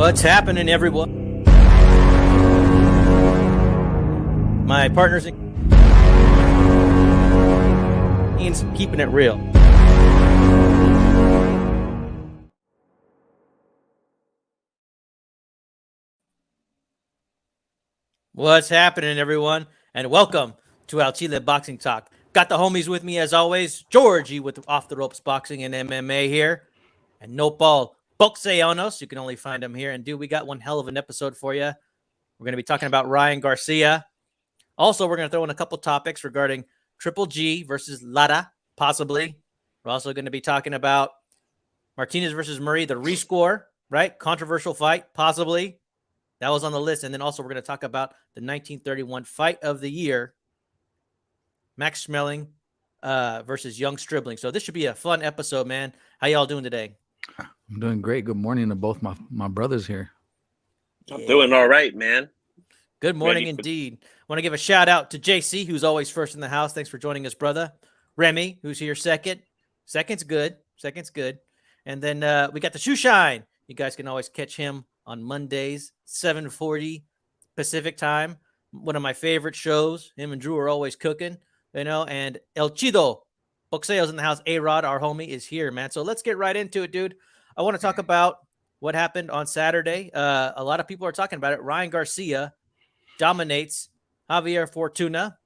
What's happening, everyone? My partner's Ian's keeping it real. What's happening, everyone? And welcome to our Chile Boxing Talk. Got the homies with me as always. Georgie with Off the Ropes Boxing and MMA here. And Nopal Boxeonos. You can only find him here. And dude, we got one hell of an episode for you. We're going to be talking about Ryan Garcia. Also, we're going to throw in a couple topics regarding Triple G versus Lara, possibly. We're also going to be talking about Martinez versus Murray, the rescore, right? Controversial fight, possibly. That was on the list. And then also we're going to talk about the 1931 fight of the year, Max Schmeling versus Young Stribling. So this should be a fun episode, man. How y'all doing today? I'm doing great. Good morning to both my brothers here. I'm doing all right, man. Good morning indeed. Want to give a shout out to JC, who's always first in the house. Thanks for joining us, brother. Remy, who's here second. Second's good. And then we got the Shoe Shine. You guys can always catch him on Mondays, 7:40 Pacific time. One of my favorite shows. Him and Drew are always cooking, and El Chido, Boxeo's in the house. A-Rod, our homie, is here, man. So let's get right into it, dude. I want to talk about what happened on Saturday. A lot of people are talking about it. Ryan Garcia dominates Javier Fortuna,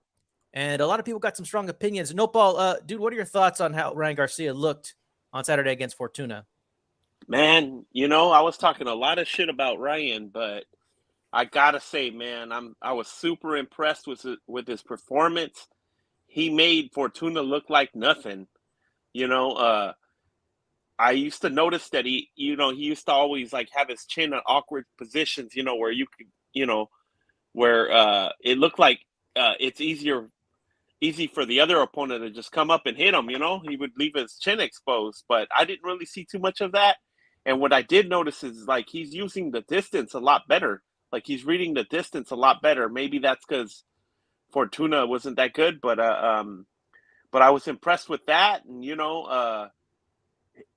and a lot of people got some strong opinions. Nopal, dude, what are your thoughts on how Ryan Garcia looked on Saturday against Fortuna? Man, I was talking a lot of shit about Ryan, but I gotta say, man, I was super impressed with his performance. He made Fortuna look like nothing. I used to notice that he used to always like have his chin in awkward positions, where you could, where it looked like it's easy for the other opponent to just come up and hit him. He would leave his chin exposed, but I didn't really see too much of that. And what I did notice is like he's using the distance a lot better. Like he's reading the distance a lot better. Maybe that's because Fortuna wasn't that good, but I was impressed with that. And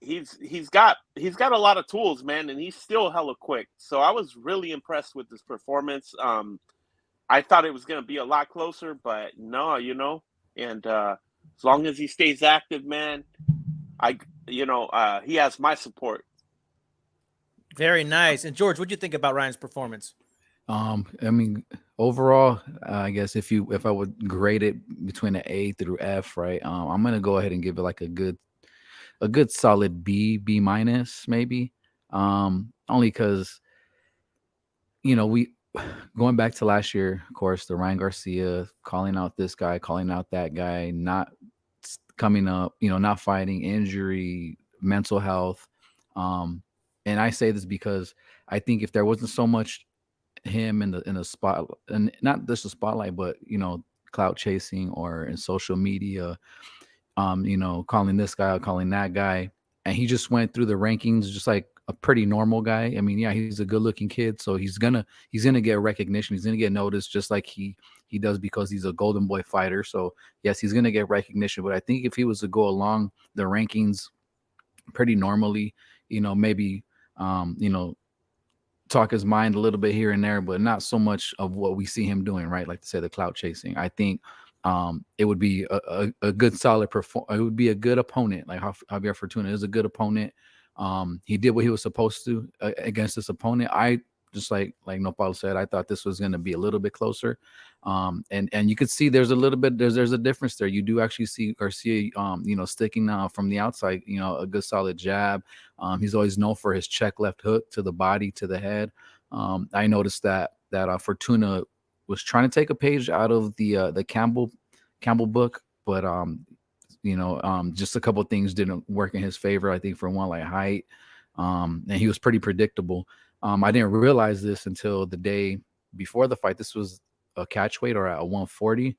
he's got a lot of tools, man, and he's still hella quick. So I was really impressed with this performance. I thought it was going to be a lot closer, but no, and as long as he stays active, man, he has my support. Very nice. And George, what do you think about Ryan's performance? I mean, overall, I guess if I would grade it between an A through F, right? I'm gonna go ahead and give it like a good solid B minus, maybe. Only because, we going back to last year, of course, the Ryan Garcia calling out this guy, calling out that guy, not coming up, not fighting, injury, mental health. And I say this because I think if there wasn't so much him in the spot, and not just the spotlight, but clout chasing or in social media, calling this guy out, calling that guy, and he just went through the rankings just like a pretty normal guy. I mean, yeah, he's a good-looking kid, so he's gonna get recognition. He's gonna get noticed, just like he does because he's a Golden Boy fighter. So yes, he's gonna get recognition. But I think if he was to go along the rankings pretty normally, maybe talk his mind a little bit here and there, but not so much of what we see him doing, right? Like to say the clout chasing. I think it would be a good solid it would be a good opponent. Like Javier Fortuna is a good opponent. He did what he was supposed to against this opponent. I just like Nopal said, I thought this was going to be a little bit closer. And you could see there's a difference there. You do actually see Garcia, sticking from the outside, a good solid jab. He's always known for his check left hook to the body, to the head. I noticed that Fortuna was trying to take a page out of the Campbell book, but just a couple of things didn't work in his favor. I think for one, like height, and he was pretty predictable. I didn't realize this until the day before the fight. This was a catch weight or at 140.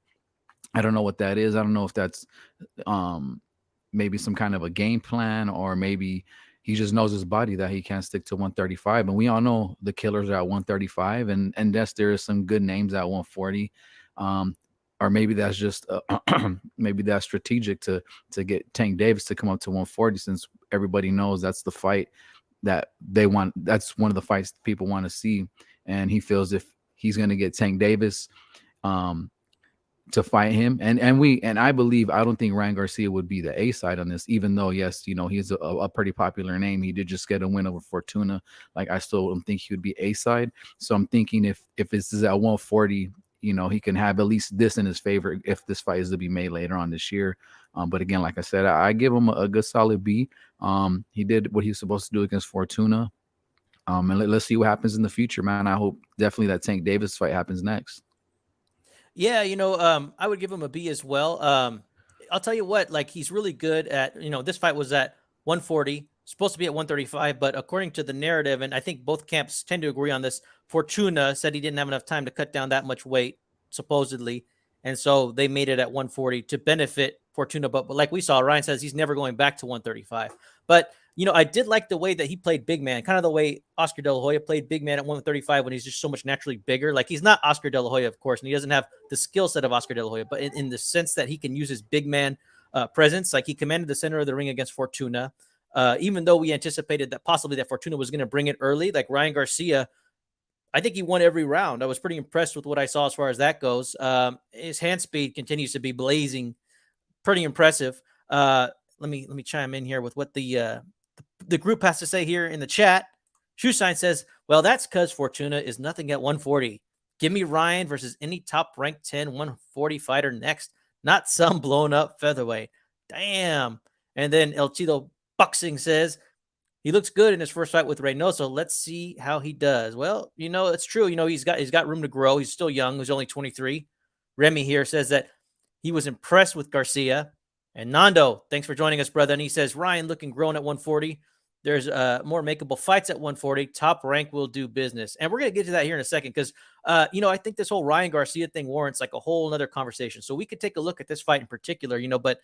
I don't know what that is. I don't know if that's maybe some kind of a game plan, or maybe he just knows his body that he can't stick to 135. And we all know the killers are at 135, and yes, there is some good names at 140. Or maybe that's just maybe that's strategic to get Tank Davis to come up to 140, since everybody knows that's the fight that they want. That's one of the fights people want to see, and he feels if he's going to get Tank Davis to fight him, and I believe, I don't think Ryan Garcia would be the A side on this, even though yes, he's a pretty popular name. He did just get a win over Fortuna. Like, I still don't think he would be A side. So I'm thinking if this is at 140, he can have at least this in his favor if this fight is to be made later on this year. But again, like I said, I give him a good solid B. He did what he was supposed to do against Fortuna. And let's see what happens in the future, man. I hope definitely that Tank Davis fight happens next. Yeah, I would give him a B as well. I'll tell you what, like, he's really good at, this fight was at 140, supposed to be at 135, but according to the narrative, and I think both camps tend to agree on this, Fortuna said he didn't have enough time to cut down that much weight, supposedly. And so they made it at 140 to benefit Fortuna. But like we saw, Ryan says he's never going back to 135. But, I did like the way that he played big man, kind of the way Oscar De La Hoya played big man at 135 when he's just so much naturally bigger. Like, he's not Oscar De La Hoya, of course, and he doesn't have the skill set of Oscar De La Hoya, but in the sense that he can use his big man presence. Like, he commanded the center of the ring against Fortuna. Even though we anticipated that possibly that Fortuna was going to bring it early, like Ryan Garcia, I think he won every round. I was pretty impressed with what I saw as far as that goes. His hand speed continues to be blazing, pretty impressive. Let me chime in here with what the group has to say here in the chat. Shoeshine says, well, that's because Fortuna is nothing at 140. Give me Ryan versus any top ranked 10 140 fighter next, not some blown up featherweight. Damn. And then El Chido Boxing says, he looks good in his first fight with Reynoso. Let's see how he does. Well, it's true. He's got room to grow. He's still young. He's only 23. Remy here says that he was impressed with Garcia. And Nando, thanks for joining us, brother. And he says, Ryan looking grown at 140. There's more makeable fights at 140. Top rank will do business. And we're going to get to that here in a second because, I think this whole Ryan Garcia thing warrants like a whole other conversation. So we could take a look at this fight in particular, but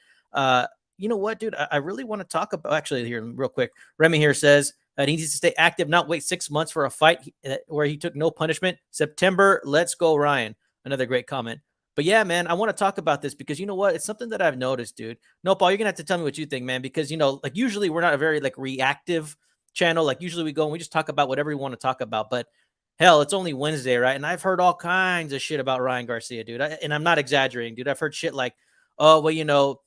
you know what, dude? I really want to talk about, actually, here real quick. Remy here says that he needs to stay active, not wait 6 months for a fight where he took no punishment. September, let's go, Ryan. Another great comment. But yeah, man, I want to talk about this because you know what? It's something that I've noticed, dude. No, Paul, you're going to have to tell me what you think, man, because, like usually we're not a very like reactive channel. Like usually we go and we just talk about whatever we want to talk about. But hell, it's only Wednesday, right? And I've heard all kinds of shit about Ryan Garcia, dude. And I'm not exaggerating, dude. I've heard shit like, oh, well,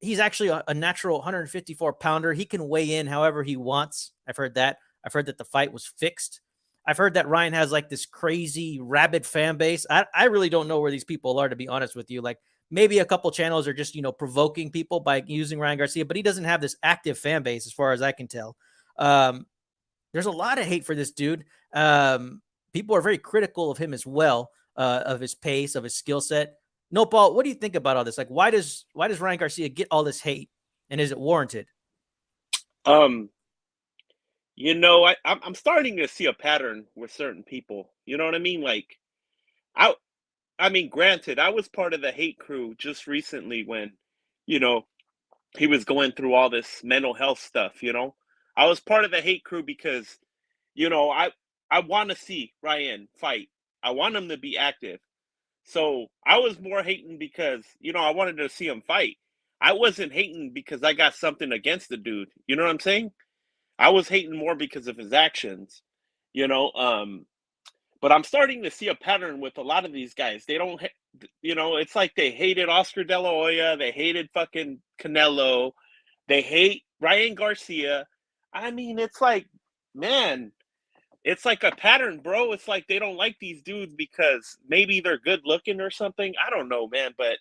he's actually a natural 154 pounder. He can weigh in however he wants. I've heard that. I've heard that the fight was fixed. I've heard that Ryan has like this crazy rabid fan base. I really don't know where these people are, to be honest with you. Like maybe a couple channels are just, provoking people by using Ryan Garcia, but he doesn't have this active fan base as far as I can tell. There's a lot of hate for this dude. People are very critical of him as well, of his pace, of his skill set. No, Paul, what do you think about all this? Like, why does Ryan Garcia get all this hate, and is it warranted? I'm starting to see a pattern with certain people. You know what I mean? Like, I mean, granted, I was part of the hate crew just recently when, he was going through all this mental health stuff. I was part of the hate crew because, I want to see Ryan fight. I want him to be active. So I was more hating because, I wanted to see him fight. I wasn't hating because I got something against the dude. You know what I'm saying? I was hating more because of his actions, but I'm starting to see a pattern with a lot of these guys. They don't, it's like they hated Oscar De La Hoya. They hated fucking Canelo. They hate Ryan Garcia. I mean, it's like, man, it's like a pattern, bro. It's like they don't like these dudes because maybe they're good looking or something. I don't know, man, but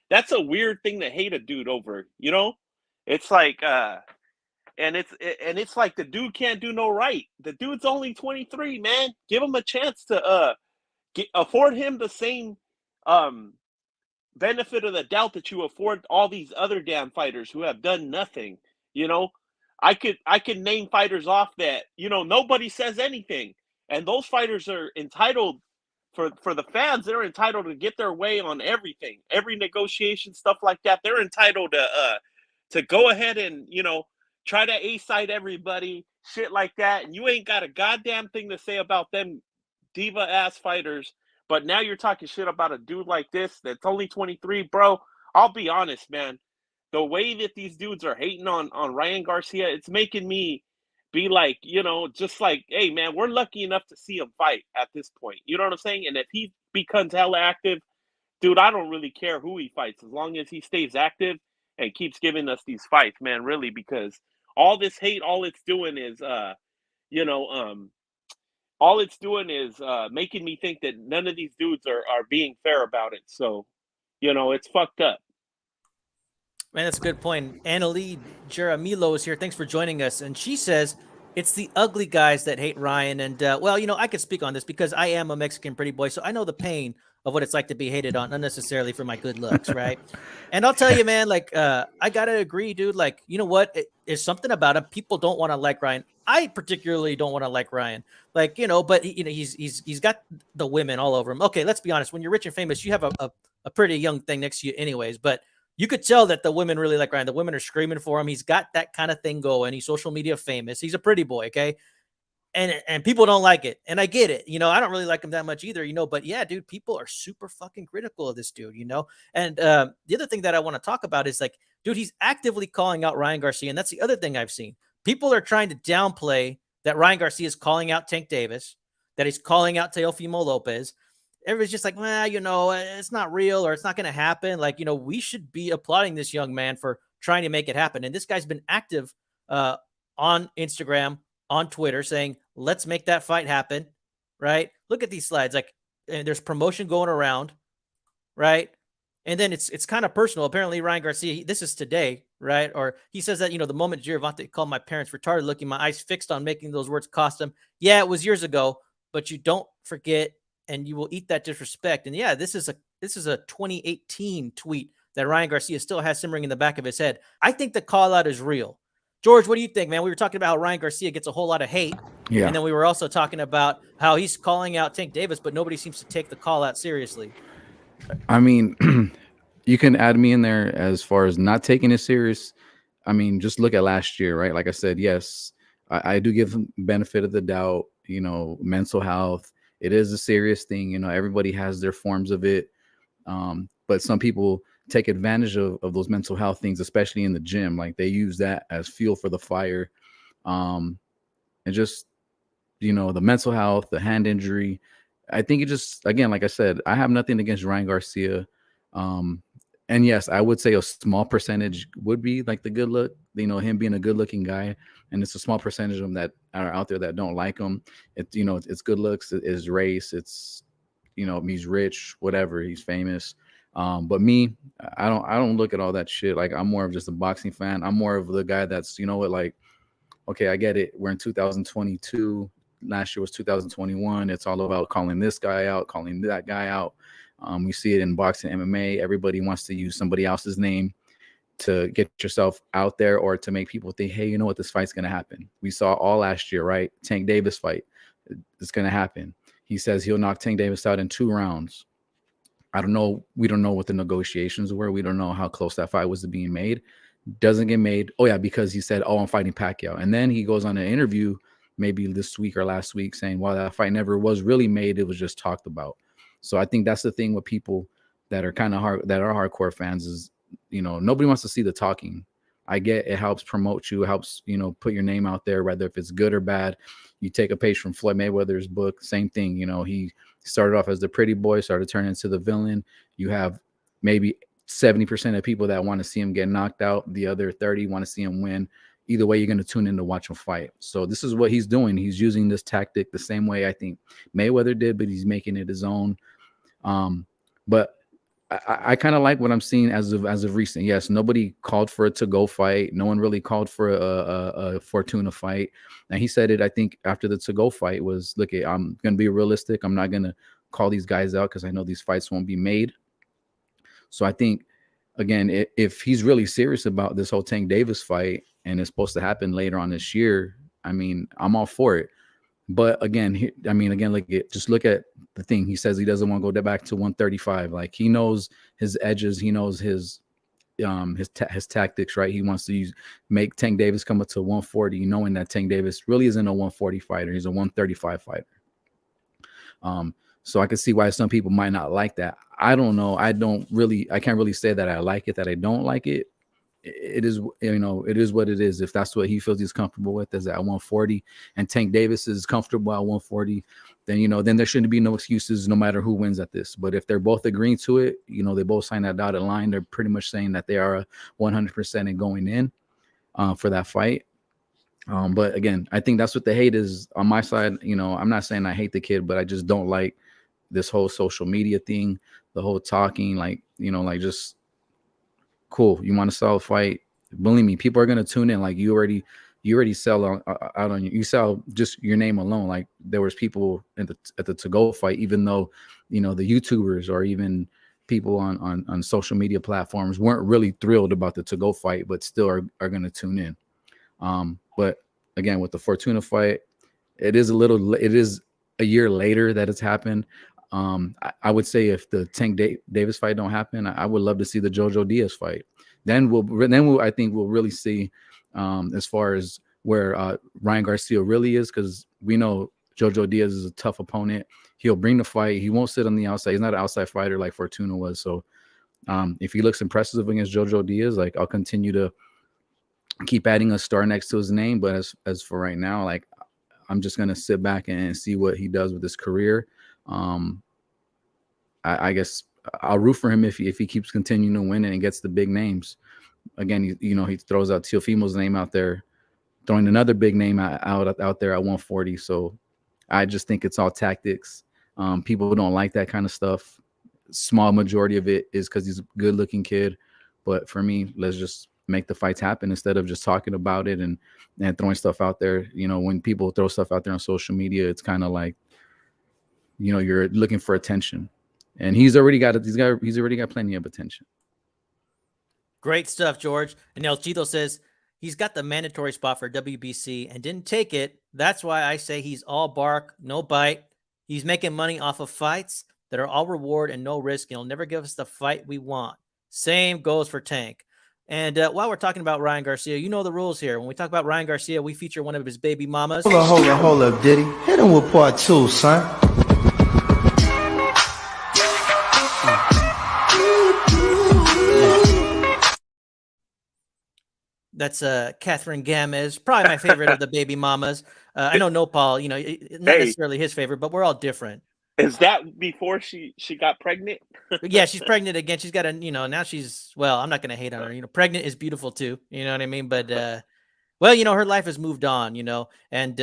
that's a weird thing to hate a dude over, It's like, and it's like the dude can't do no right. The dude's only 23, man. Give him a chance to afford him the same benefit of the doubt that you afford all these other damn fighters who have done nothing. I could name fighters off that nobody says anything, and those fighters are entitled for the fans. They're entitled to get their way on everything, every negotiation, stuff like that. They're entitled to go ahead and try to A-side everybody, shit like that. And you ain't got a goddamn thing to say about them diva-ass fighters. But now you're talking shit about a dude like this that's only 23, bro. I'll be honest, man. The way that these dudes are hating on Ryan Garcia, it's making me be like, just like, hey man, we're lucky enough to see him fight at this point. You know what I'm saying? And if he becomes hella active, dude, I don't really care who he fights as long as he stays active and keeps giving us these fights, man. Really, because all this hate, all it's doing is, you know, all it's doing is making me think that none of these dudes are being fair about it. So, it's fucked up. Man, that's a good point. Annalie Jaramillo is here. Thanks for joining us. And she says it's the ugly guys that hate Ryan. And, I could speak on this because I am a Mexican pretty boy. So I know the pain of what it's like to be hated on unnecessarily for my good looks, right? And I'll tell you, man, like, I got to agree, dude. Like, you know what? There's something about him. People don't want to like Ryan. I particularly don't want to like Ryan. Like, but, he's got the women all over him. Okay, let's be honest. When you're rich and famous, you have a pretty young thing next to you anyways. But you could tell that the women really like Ryan. The women are screaming for him. He's got that kind of thing going. He's social media famous. He's a pretty boy, okay? And people don't like it. And I get it. I don't really like him that much either, but yeah, dude, people are super fucking critical of this dude, And the other thing that I want to talk about is like, dude, he's actively calling out Ryan Garcia. And that's the other thing I've seen. People are trying to downplay that Ryan Garcia is calling out Tank Davis, that he's calling out Teofimo Lopez. Everybody's just like, well, it's not real or it's not going to happen. Like, we should be applauding this young man for trying to make it happen. And this guy's been active on Instagram, on Twitter, saying, let's make that fight happen, right? Look at these slides. Like, and there's promotion going around, right? And then it's kind of personal. Apparently, Ryan Garcia, this is today, right? Or he says that, the moment Javonte called my parents retarded looking, my eyes fixed on making those words cost him. Yeah, it was years ago, but you don't forget and you will eat that disrespect. And yeah, this is a 2018 tweet that Ryan Garcia still has simmering in the back of his head. I think the call out is real. George, what do you think, man? We were talking about how Ryan Garcia gets a whole lot of hate. Yeah. And then we were also talking about how he's calling out Tank Davis, but nobody seems to take the call out seriously. I mean, you can add me in there as far as not taking it serious. I mean, just look at last year, right? Like I said, yes, I do give him benefit of the doubt, mental health. It is a serious thing. Everybody has their forms of it. But some people take advantage of those mental health things, especially in the gym. Like they use that as fuel for the fire. And just, the mental health, the hand injury. I think it just, again, like I said, I have nothing against Ryan Garcia. And yes, I would say a small percentage would be like the good look, him being a good looking guy. And it's a small percentage of them that are out there that don't like him. It's, it's good looks, it's race, it's, he's rich, whatever, he's famous. But me, I don't look at all that shit. Like I'm more of just a boxing fan. I'm more of the guy that's, like, okay, I get it. We're in 2022. Last year was 2021. It's all about calling this guy out, calling that guy out. We see it in boxing, MMA. Everybody wants to use somebody else's name to get yourself out there or to make people think, hey, you know what, this fight's going to happen. We saw all last year, right? Tank Davis fight. It's going to happen. He says he'll knock Tank Davis out in 2 rounds. I don't know. We don't know what the negotiations were. We don't know how close that fight was to being made. Doesn't get made. Oh, yeah, because he said, I'm fighting Pacquiao. And then he goes on an interview maybe this week or last week saying, well, that fight never was really made. It was just talked about. So I think that's the thing with people that are kind of hard, that are hardcore fans is, nobody wants to see the talking. I get it helps promote you, helps, put your name out there, whether if it's good or bad. You take a page from Floyd Mayweather's book, same thing. He started off as the pretty boy, started turning into the villain. You have maybe 70% of people that want to see him get knocked out. The other 30 want to see him win. Either way, you're going to tune in to watch him fight. So this is what he's doing. He's using this tactic the same way I think Mayweather did, but he's making it his own. But I kind of like what I'm seeing as of recent. Yes, nobody called for a to-go fight. No one really called for a Fortuna fight. And he said it, I think, after the to-go fight was, look, I'm going to be realistic. I'm not going to call these guys out because I know these fights won't be made. So I think, again, if he's really serious about this whole Tank Davis fight and it's supposed to happen later on this year, I mean, I'm all for it. But again, just look at the thing. He says he doesn't want to go back to 135. Like he knows his edges. He knows his tactics, right? He wants to make Tank Davis come up to 140, knowing that Tank Davis really isn't a 140 fighter. He's a 135 fighter. So I can see why some people might not like that. I don't know. I can't really say that I like it, that I don't like it. it is, it is what it is. If that's what he feels he's comfortable with, is at 140, and Tank Davis is comfortable at 140, then then there shouldn't be no excuses no matter who wins at this. But if they're both agreeing to it, they both sign that dotted line, they're pretty much saying that they are 100% and going in for that fight. But again, I think that's what the hate is on my side. I'm not saying I hate the kid, but I just don't like this whole social media thing, the whole talking, like just cool. You want to sell a fight? Believe me, people are gonna tune in. Like you already sell out on you sell just your name alone. Like there was people at the to-go fight, even though the YouTubers or even people on social media platforms weren't really thrilled about the to-go fight, but still are gonna tune in. But again, with the Fortuna fight, it is a year later that it's happened. I would say if the Tank Davis fight don't happen, I would love to see the Jojo Diaz fight. Then I think we'll really see as far as where Ryan Garcia really is, because we know Jojo Diaz is a tough opponent. He'll bring the fight. He won't sit on the outside. He's not an outside fighter like Fortuna was. So if he looks impressive against Jojo Diaz, like I'll continue to keep adding a star next to his name. But as for right now, like I'm just gonna sit back and see what he does with his career. I guess I'll root for him if he keeps continuing to win and gets the big names. Again, he throws out Teofimo's name out there, throwing another big name out there at 140. So I just think it's all tactics. People don't like that kind of stuff. Small majority of it is because he's a good-looking kid. But for me, let's just make the fights happen instead of just talking about it and throwing stuff out there. When people throw stuff out there on social media, it's kind of like, you're looking for attention, and he's already got plenty of attention. Great stuff, George. And El Chito says he's got the mandatory spot for WBC and didn't take it. That's why I say he's all bark, no bite. He's making money off of fights that are all reward and no risk, and he'll never give us the fight we want. Same goes for Tank. And while we're talking about Ryan Garcia, you know the rules here. When we talk about Ryan Garcia, we feature one of his baby mamas. Hold up, Diddy. Hit him with part 2, son. That's Catherine Gamez, probably my favorite of the baby mamas. I know Nopal, not necessarily his favorite, but we're all different. Is that before she got pregnant? Yeah, she's pregnant again. She's got now she's, well, I'm not going to hate on her. Pregnant is beautiful too. You know what I mean? But, her life has moved on, and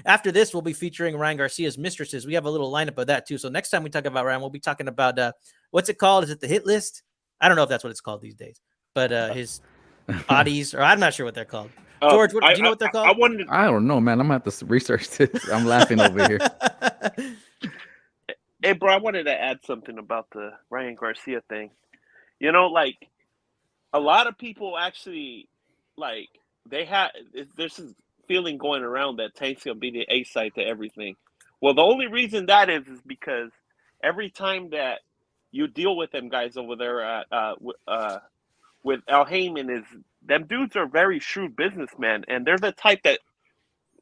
after this, we'll be featuring Ryan Garcia's mistresses. We have a little lineup of that too. So next time we talk about Ryan, we'll be talking about, what's it called? Is it the hit list? I don't know if that's what it's called these days, but his bodies, or I'm not sure what they're called. George, do you know what they're called? I don't know, man. I'm going to have to research this. I'm laughing over here. Hey, bro, I wanted to add something about the Ryan Garcia thing. Like a lot of people actually, like, there's this feeling going around that Tank's going to be the A side to everything. Well, the only reason that is because every time that you deal with them guys over there with Al Heyman, them dudes are very shrewd businessmen, and they're the type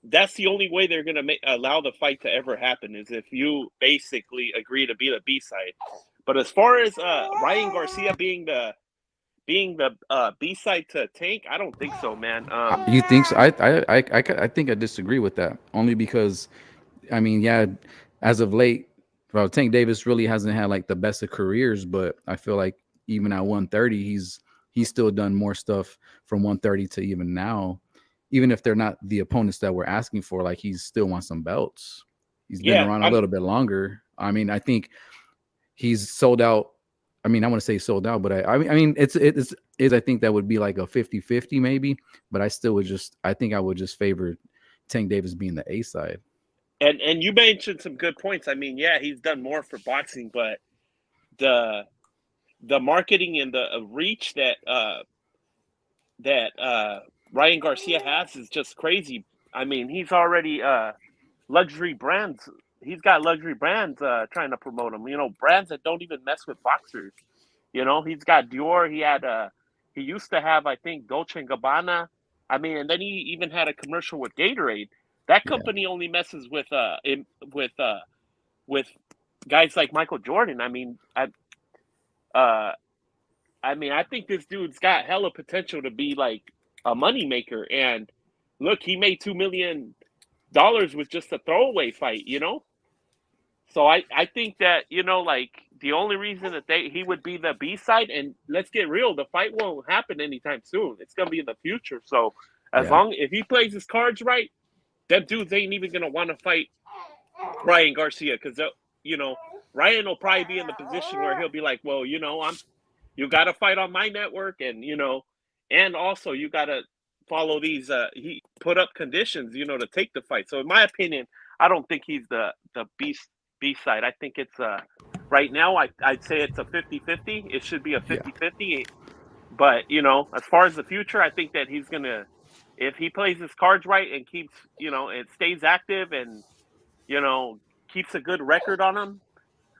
that's the only way they're going to allow the fight to ever happen is if you basically agree to be the B side. But as far as Ryan Garcia being the B side to Tank, I don't think so, man. You think so? I think I disagree with that, only because, as of late, well, Tank Davis really hasn't had like the best of careers, but I feel like even at 130, he's still done more stuff from 130 to even now. Even if they're not the opponents that we're asking for, like he still wants some belts. He's been around a little bit longer. I think he's sold out. I want to say sold out, but it's I think that would be like a 50-50 maybe, but I think I would just favor Tank Davis being the A side. And you mentioned some good points. He's done more for boxing, but the marketing and the reach that Ryan Garcia has is just crazy. He's already luxury brands. He's got luxury brands trying to promote him. Brands that don't even mess with boxers. He's got Dior. He used to have, I think, Dolce & Gabbana. And then he even had a commercial with Gatorade. That company only messes with guys like Michael Jordan. I mean, I think this dude's got hella potential to be like a moneymaker. And look, he made $2 million with just a throwaway fight, you know? So I think that, you know, like the only reason that he would be the B side, and let's get real, the fight won't happen anytime soon. It's gonna be in the future. So if he plays his cards right, them dudes ain't even gonna want to fight Ryan Garcia, because you know, Ryan will probably be in the position where he'll be like, well, you know, you got to fight on my network, and you know, and also you got to follow these. He put up conditions, you know, to take the fight. So in my opinion, I don't think he's the B side. I think it's right now. I'd say it's a 50-50. It should be a 50-50. But you know, as far as the future, I think that he's gonna, if he plays his cards right and keeps, you know, and stays active and, you know, keeps a good record on him,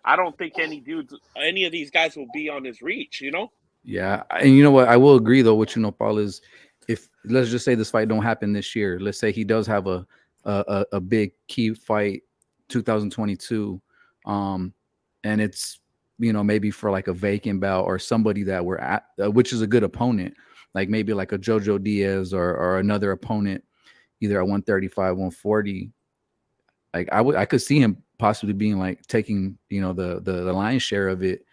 I don't think any of these guys will be on his reach, you know? Yeah. And you know what? I will agree though, what, you know, Paul, is if, let's just say this fight don't happen this year. Let's say he does have a big key fight 2022. And it's, you know, maybe for like a vacant bout or somebody that we're at, which is a good opponent, like maybe like a Jojo Diaz or another opponent, either at 135, 140. Like I could see him possibly being like taking, you know, the lion's share of it,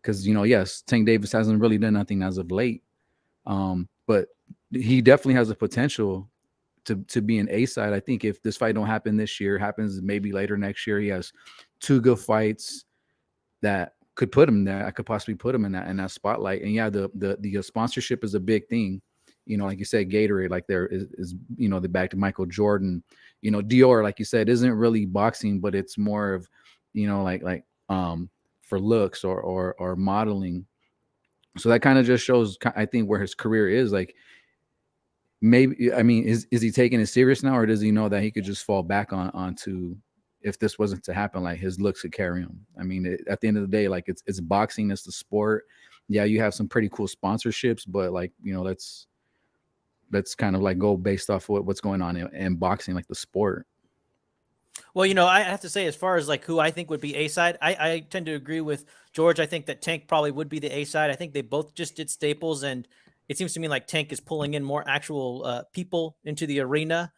because, you know, yes, Tank Davis hasn't really done nothing as of late, but he definitely has the potential to be an A side. I think if this fight don't happen this year, happens maybe later next year, he has two good fights that could put him there. I could possibly put him in that spotlight. And yeah, the sponsorship is a big thing. You know, like you said, Gatorade, like there is, you know, the back to Michael Jordan, you know, Dior, like you said, isn't really boxing, but it's more of, you know, like for looks or modeling. So that kind of just shows, I think, where his career is. Like, maybe, I mean, is he taking it serious now, or does he know that he could just fall back onto, if this wasn't to happen, like his looks could carry him? I mean, at the end of the day, like it's boxing, it's the sport. Yeah, you have some pretty cool sponsorships, but like, you know, let's kind of like go based off what's going on in boxing, like the sport. Well, you know, I have to say, as far as like who I think would be A side, I tend to agree with George. I think that Tank probably would be the A side. I think they both just did staples, and it seems to me like Tank is pulling in more actual people into the arena.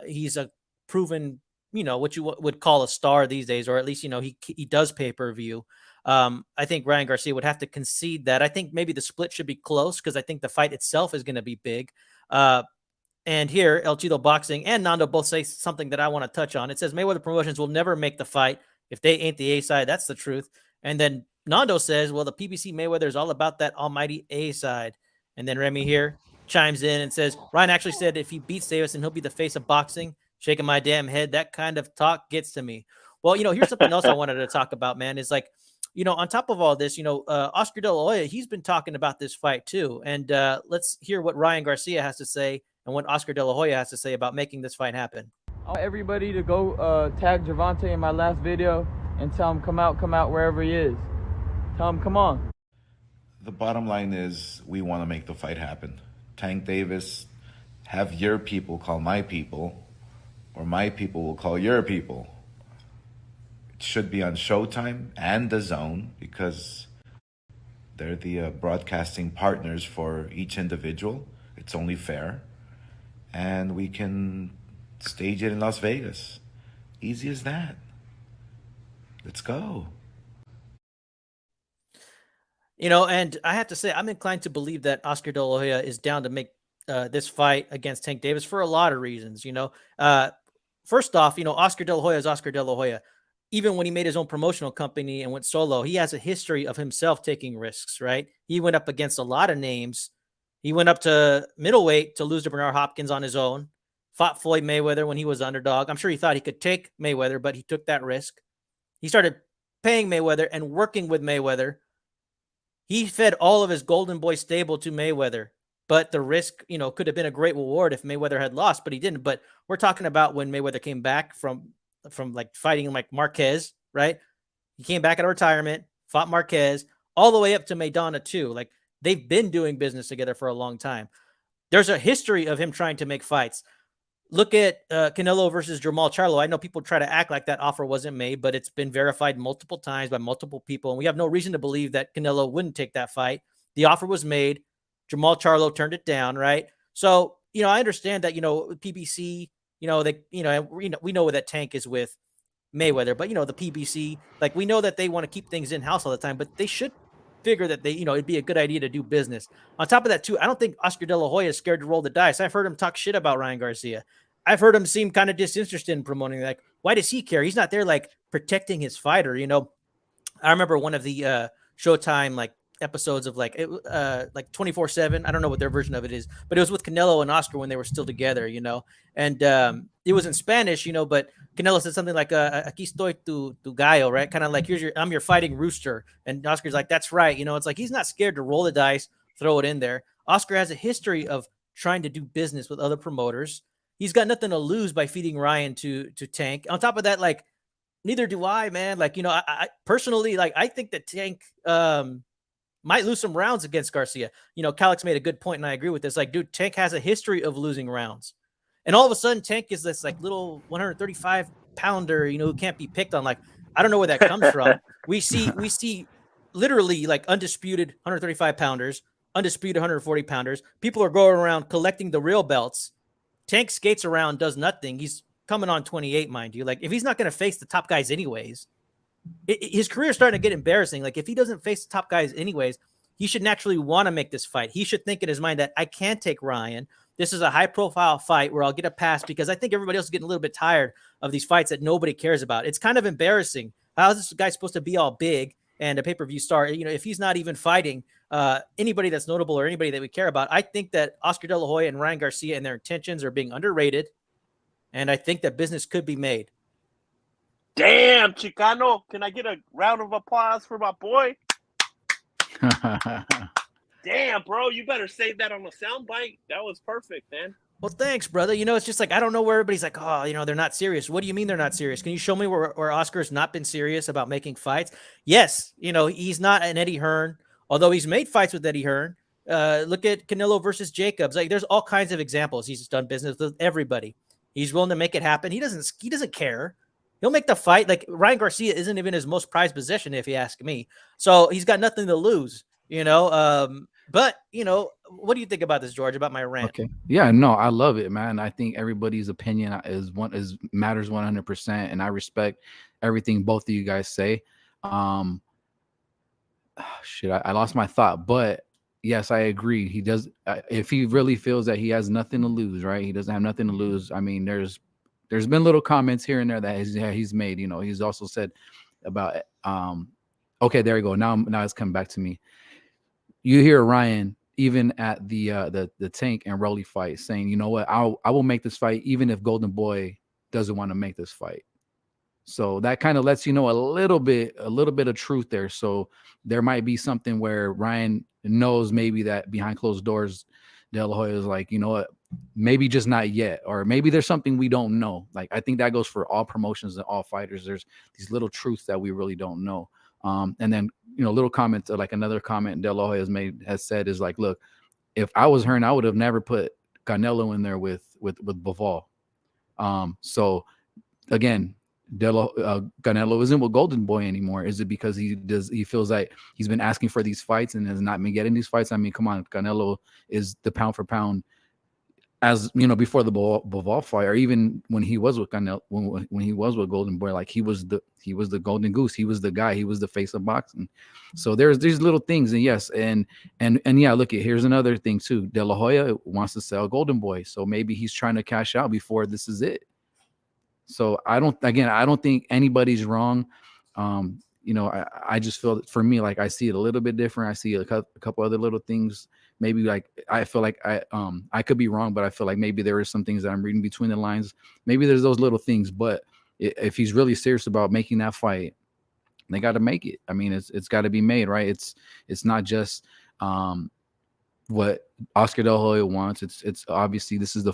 He's a proven, you know, what you would call a star these days, or at least, you know, he does pay-per-view. I think Ryan Garcia would have to concede that. I think maybe the split should be close, because I think the fight itself is going to be big. And here, El Chido Boxing and Nando both say something that I want to touch on. It says Mayweather Promotions will never make the fight if they ain't the A side. That's the truth. And then Nando says, well, the PBC Mayweather is all about that almighty A side. And then Remy here chimes in and says, Ryan actually said if he beats Davis, and he'll be the face of boxing. Shaking my damn head. That kind of talk gets to me. Well, you know, here's something else I wanted to talk about, man, is like, you know, on top of all this, you know, Oscar De La Hoya, he's been talking about this fight too. And let's hear what Ryan Garcia has to say and what Oscar De La Hoya has to say about making this fight happen. I want everybody to go tag Javonte in my last video and tell him come out wherever he is. Tell him come on. The bottom line is we want to make the fight happen. Tank Davis, have your people call my people, or my people will call your people. It should be on Showtime and DAZN, because they're the broadcasting partners for each individual. It's only fair. And we can stage it in Las Vegas. Easy as that. Let's go. You know, and I have to say, I'm inclined to believe that Oscar De La Hoya is down to make this fight against Tank Davis for a lot of reasons. You know, first off, you know, Oscar De La Hoya is Oscar De La Hoya. Even when he made his own promotional company and went solo, he has a history of himself taking risks, right? He went up against a lot of names. He went up to middleweight to lose to Bernard Hopkins on his own, fought Floyd Mayweather when he was underdog. I'm sure he thought he could take Mayweather, but he took that risk. He started paying Mayweather and working with Mayweather. He fed all of his Golden Boy stable to Mayweather, but the risk, you know, could have been a great reward if Mayweather had lost, but he didn't. But we're talking about when Mayweather came back from like fighting like Marquez, right? He came back out of retirement, fought Marquez, all the way up to Maidana too. Like, they've been doing business together for a long time. There's a history of him trying to make fights. Look at Canelo versus Jermall Charlo. I know people try to act like that offer wasn't made, but it's been verified multiple times by multiple people, and we have no reason to believe that Canelo wouldn't take that fight. The offer was made. Jamal Charlo turned it down, right? So, I understand that, PBC, we know where that Tank is with Mayweather, but the PBC, like, we know that they want to keep things in house all the time, but they should figure that it'd be a good idea to do business. On top of that, too, I don't think Oscar De La Hoya is scared to roll the dice. I've heard him talk shit about Ryan Garcia. I've heard him seem kind of disinterested in promoting. Like, why does he care? He's not there like protecting his fighter. I remember one of the Showtime like episodes of like 24/7. I don't know what their version of it is, but it was with Canelo and Oscar when they were still together. And it was in Spanish. But Canelo said something like "Aquí estoy tu gallo," right? Kind of like I'm your fighting rooster, and Oscar's like, "That's right." It's like he's not scared to roll the dice, throw it in there. Oscar has a history of trying to do business with other promoters. He's got nothing to lose by feeding Ryan to Tank. On top of that, like, neither do I, man. Like, I personally, like, I think that Tank might lose some rounds against Garcia. Calix made a good point, and I agree with this. Like, dude, Tank has a history of losing rounds. And all of a sudden, Tank is this, like, little 135-pounder, who can't be picked on. Like, I don't know where that comes from. We see literally, like, undisputed 135-pounders, undisputed 140-pounders. People are going around collecting the real belts. Tank skates around, does nothing. He's coming on 28, mind you. Like, if he's not going to face the top guys anyways, his career is starting to get embarrassing. Like, if he doesn't face the top guys anyways, he should naturally want to make this fight. He should think in his mind that I can take Ryan. This is a high-profile fight where I'll get a pass, because I think everybody else is getting a little bit tired of these fights that nobody cares about. It's kind of embarrassing. How is this guy supposed to be all big and a pay-per-view star, if he's not even fighting anybody that's notable or anybody that we care about? I think that Oscar De La Hoya and Ryan Garcia and their intentions are being underrated, and I think that business could be made. Damn, Chicano. Can I get a round of applause for my boy? Damn, bro. You better save that on a soundbite. That was perfect, man. Well, thanks, brother. It's just like, I don't know where everybody's like, oh, they're not serious. What do you mean they're not serious? Can you show me where Oscar's not been serious about making fights? Yes, he's not an Eddie Hearn, although he's made fights with Eddie Hearn. Look at Canelo versus Jacobs. Like, there's all kinds of examples. He's done business with everybody. He's willing to make it happen. He doesn't care. He'll make the fight. Like, Ryan Garcia isn't even his most prized possession, if you ask me. So he's got nothing to lose, But, what do you think about this, George, about my rant? Okay. Yeah, no, I love it, man. I think everybody's opinion matters 100%, and I respect everything both of you guys say. I lost my thought, but yes, I agree. He does. If he really feels that he has nothing to lose, right? He doesn't have nothing to lose. I mean, there's been little comments here and there that he's made. He's also said about okay, there you go. Now it's coming back to me. You hear Ryan even at the Tank and Rolly fight saying, you know what, I will make this fight even if Golden Boy doesn't want to make this fight. So that kind of lets you know a little bit of truth there. So there might be something where Ryan knows maybe that behind closed doors, De La Hoya is like, you know what, maybe just not yet, or maybe there's something we don't know. Like, I think that goes for all promotions and all fighters. There's these little truths that we really don't know. And then, little comments, like another comment De La Hoya has said is like, look, if I was Hearn, I would have never put Canelo in there with Bivol. So again, Canelo isn't with Golden Boy anymore. Is it because he feels like he's been asking for these fights and has not been getting these fights? I mean, come on, Canelo is the pound for pound, as before the Bivol fight, or even when he was with Canelo, when he was with Golden Boy, like he was the golden goose. He was the guy. He was the face of boxing. So there's these little things, and yes, and yeah, look, here's another thing too. De La Hoya wants to sell Golden Boy, so maybe he's trying to cash out before this is it. So I don't think anybody's wrong. I just feel that for me, like, I see it a little bit different. I see a couple other little things. Maybe like I feel like I could be wrong, but I feel like maybe there is some things that I'm reading between the lines. Maybe there's those little things, but if he's really serious about making that fight, they got to make it. I mean, it's got to be made, right? It's not just what Oscar De La Hoya wants. It's obviously this is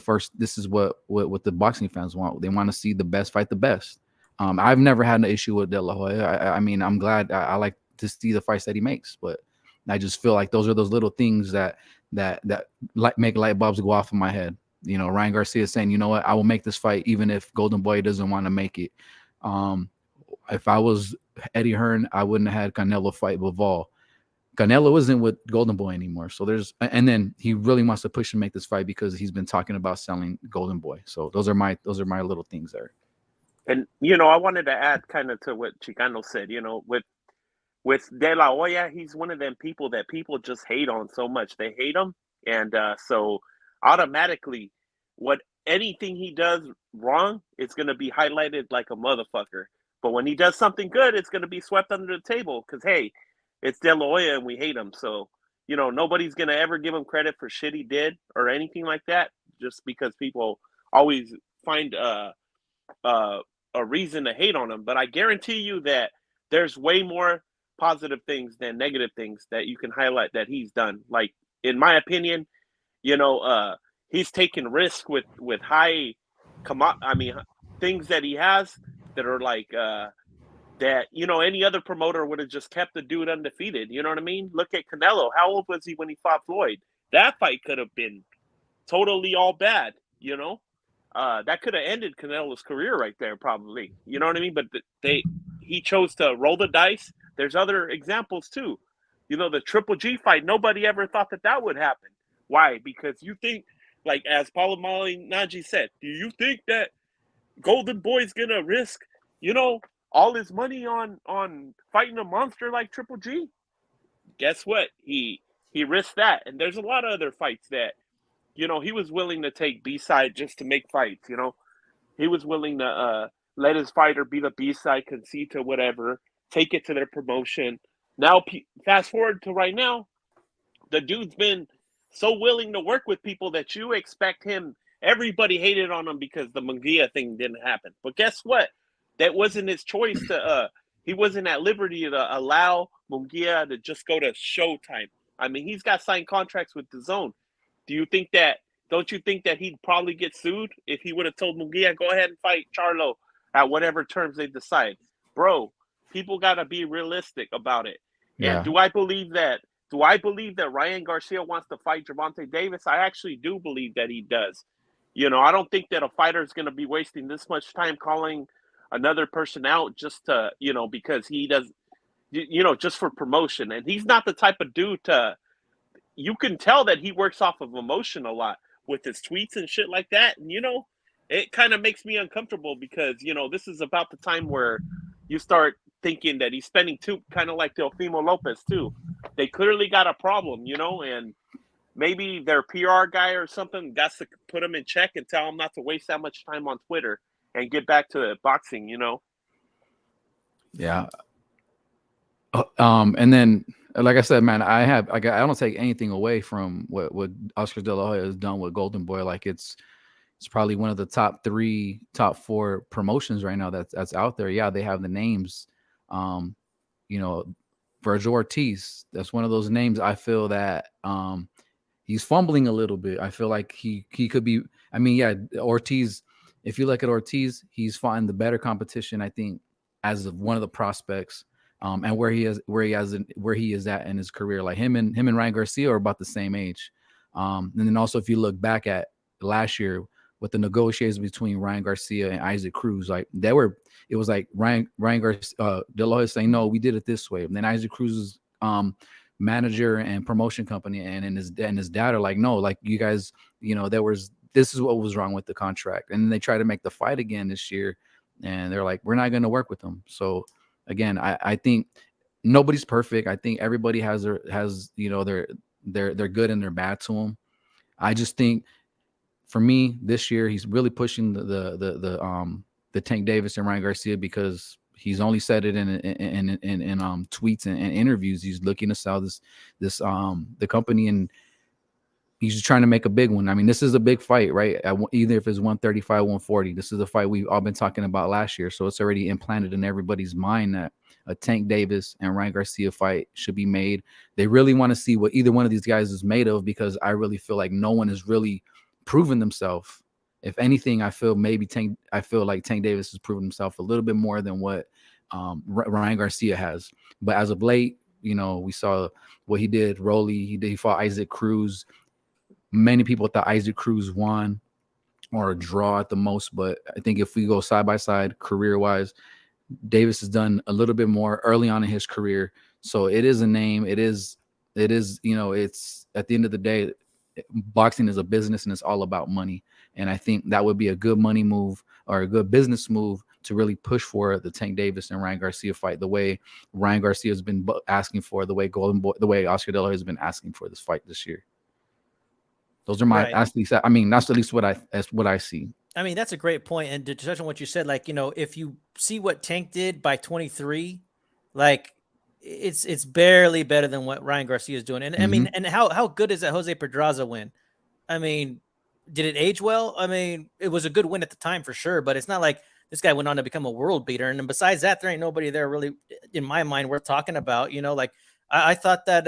what the boxing fans want. They want to see the best fight the best. I've never had an issue with De La Hoya. I mean, I'm glad. I like to see the fights that he makes, but I just feel like those are those little things that make light bulbs go off in my head. Ryan Garcia is saying, you know what, I will make this fight even if Golden Boy doesn't want to make it. If I was Eddie Hearn, I wouldn't have had Canelo fight Bivol. Canelo isn't with Golden Boy anymore. So and then he really wants to push and make this fight because he's been talking about selling Golden Boy. So those are my little things there. And I wanted to add kind of to what Chicano said. With De La Hoya, he's one of them people that people just hate on so much. They hate him, and so automatically, anything he does wrong, it's going to be highlighted like a motherfucker. But when he does something good, it's going to be swept under the table because, hey, it's De La Hoya and we hate him. So, nobody's going to ever give him credit for shit he did or anything like that, just because people always find a reason to hate on him. But I guarantee you that there's way more positive things than negative things that you can highlight that he's done. Like, in my opinion, he's taken risk with high things that he has that are like that any other promoter would have just kept the dude undefeated. You know what I mean? Look at Canelo. How old was he when he fought Floyd? That fight could have been totally all bad. That could have ended Canelo's career right there, probably. You know what I mean? But he chose to roll the dice. There's other examples too. The Triple G fight. Nobody ever thought that would happen. Why? Because you think, like as Paulo Malignaggi said, do you think that Golden Boy's gonna risk, all his money on fighting a monster like Triple G? Guess what? He risked that. And there's a lot of other fights that, he was willing to take B-side just to make fights. He was willing to let his fighter be the B-side, concede to whatever, take it to their promotion. Now, fast forward to right now, the dude's been so willing to work with people that you expect him. Everybody hated on him because the Munguia thing didn't happen. But guess what? That wasn't his choice to he wasn't at liberty to allow Munguia to just go to Showtime. I mean, he's got signed contracts with DAZN. Don't you think that he'd probably get sued if he would have told Munguia, go ahead and fight Charlo at whatever terms they decide? Bro, people got to be realistic about it. Yeah. And do I believe that Ryan Garcia wants to fight Javonte Davis? I actually do believe that he does. I don't think that a fighter is going to be wasting this much time calling another person out just to, because he does, just for promotion. And he's not the type of dude you can tell that he works off of emotion a lot with his tweets and shit like that. And, it kind of makes me uncomfortable because, this is about the time where you start thinking that he's spending kind of like Teofimo Lopez too. They clearly got a problem, and maybe their PR guy or something got to put him in check and tell him not to waste that much time on Twitter and get back to boxing, Yeah. And then, like I said, man, I don't take anything away from what Oscar De La Hoya has done with Golden Boy. Like it's probably one of the top 4 promotions right now that's out there. Yeah, they have the names. Virgil Ortiz, that's one of those names. I feel that he's fumbling a little bit. I feel like he could be. I mean, yeah, Ortiz. If you look at Ortiz, he's fought in the better competition, I think, as of one of the prospects, and where he is at in his career. Like him and Ryan Garcia are about the same age. And then also, if you look back at last year with the negotiations between Ryan Garcia and Isaac Cruz, like it was like Ryan Garcia, De La Hoya saying, no, we did it this way. And then Isaac Cruz's manager and promotion company and his dad are like, no, like you guys, this is what was wrong with the contract. And then they try to make the fight again this year, and they're like, we're not going to work with them. So again, I think nobody's perfect. I think everybody has their good and their bad to them. I just think for me this year, he's really pushing the Tank Davis and Ryan Garcia because he's only said it in tweets and interviews. He's looking to sell the company, and he's just trying to make a big one. I mean, this is a big fight, right? Either if it's 135, 140, this is the fight we've all been talking about last year. So it's already implanted in everybody's mind that a Tank Davis and Ryan Garcia fight should be made. They really want to see what either one of these guys is made of, because I really feel like no one has really proven themselves. If anything, I feel like Tank Davis has proven himself a little bit more than what Ryan Garcia has. But as of late, we saw what he did. He fought Isaac Cruz. Many people thought Isaac Cruz won or a draw at the most. But I think if we go side by side, career-wise, Davis has done a little bit more early on in his career. So it is a name. It is it is, it's at the end of the day, boxing is a business and it's all about money. And I think that would be a good money move or a good business move to really push for the Tank Davis and Ryan Garcia fight, the way Ryan Garcia has been asking for, the way the way Oscar De La Hoya has been asking for this fight this year. Those are my, that's at least what I see. I mean, that's a great point. And to touch on what you said, like, if you see what Tank did by 23, like it's barely better than what Ryan Garcia is doing. And I mean, and how good is that Jose Pedraza win? I mean, did it age well? I mean, it was a good win at the time for sure, but it's not like this guy went on to become a world beater. And then besides that, there ain't nobody there really, in my mind, worth talking about. Like I thought that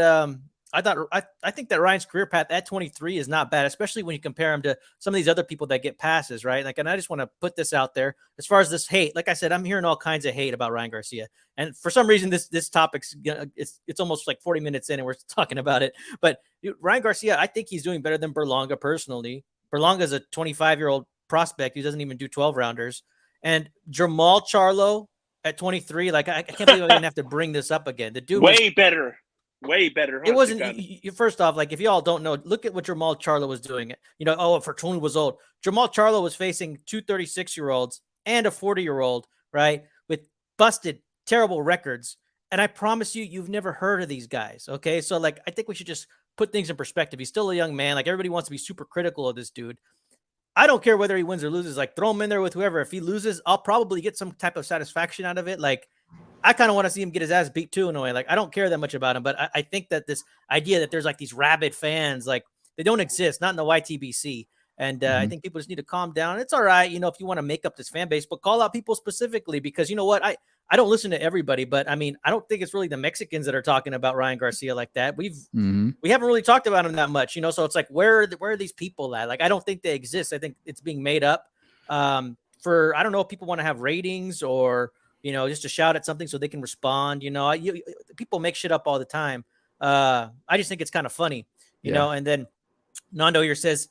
I think that Ryan's career path at 23 is not bad, especially when you compare him to some of these other people that get passes, right? Like, and I just want to put this out there as far as this hate. Like I said, I'm hearing all kinds of hate about Ryan Garcia, and for some reason, this topic's it's almost like 40 minutes in, and we're talking about it. But Ryan Garcia, I think he's doing better than Berlanga personally. Berlanga's a 25-year-old prospect who doesn't even do 12 rounders, and Jamal Charlo at 23. Like, I can't believe I didn't have to bring this up again. The dude way better. Huh, it wasn't first off, like, if y'all don't know, look at what Jamal Charlo was doing. Fortuna was old. Jamal Charlo was facing two 36-year-olds and a 40-year-old, right, with busted, terrible records. And I promise you've never heard of these guys. Okay. So, like, I think we should just put things in perspective. He's still a young man. Like, everybody wants to be super critical of this dude. I don't care whether he wins or loses. Like, throw him in there with whoever. If he loses, I'll probably get some type of satisfaction out of it. Like, I kind of want to see him get his ass beat too, in a way. Like, I don't care that much about him, but I think that this idea that there's like these rabid fans, like, they don't exist, not in the YTBC. And I think people just need to calm down. It's all right, if you want to make up this fan base, but call out people specifically, because you know what? I don't listen to everybody, but I mean, I don't think it's really the Mexicans that are talking about Ryan Garcia like that. We haven't really talked about him that much, so it's like, where are these people at? Like, I don't think they exist. I think it's being made up for, I don't know if people want to have ratings or, just to shout at something so they can respond. People make shit up all the time. I just think it's kind of funny, you know. And then Nando here says,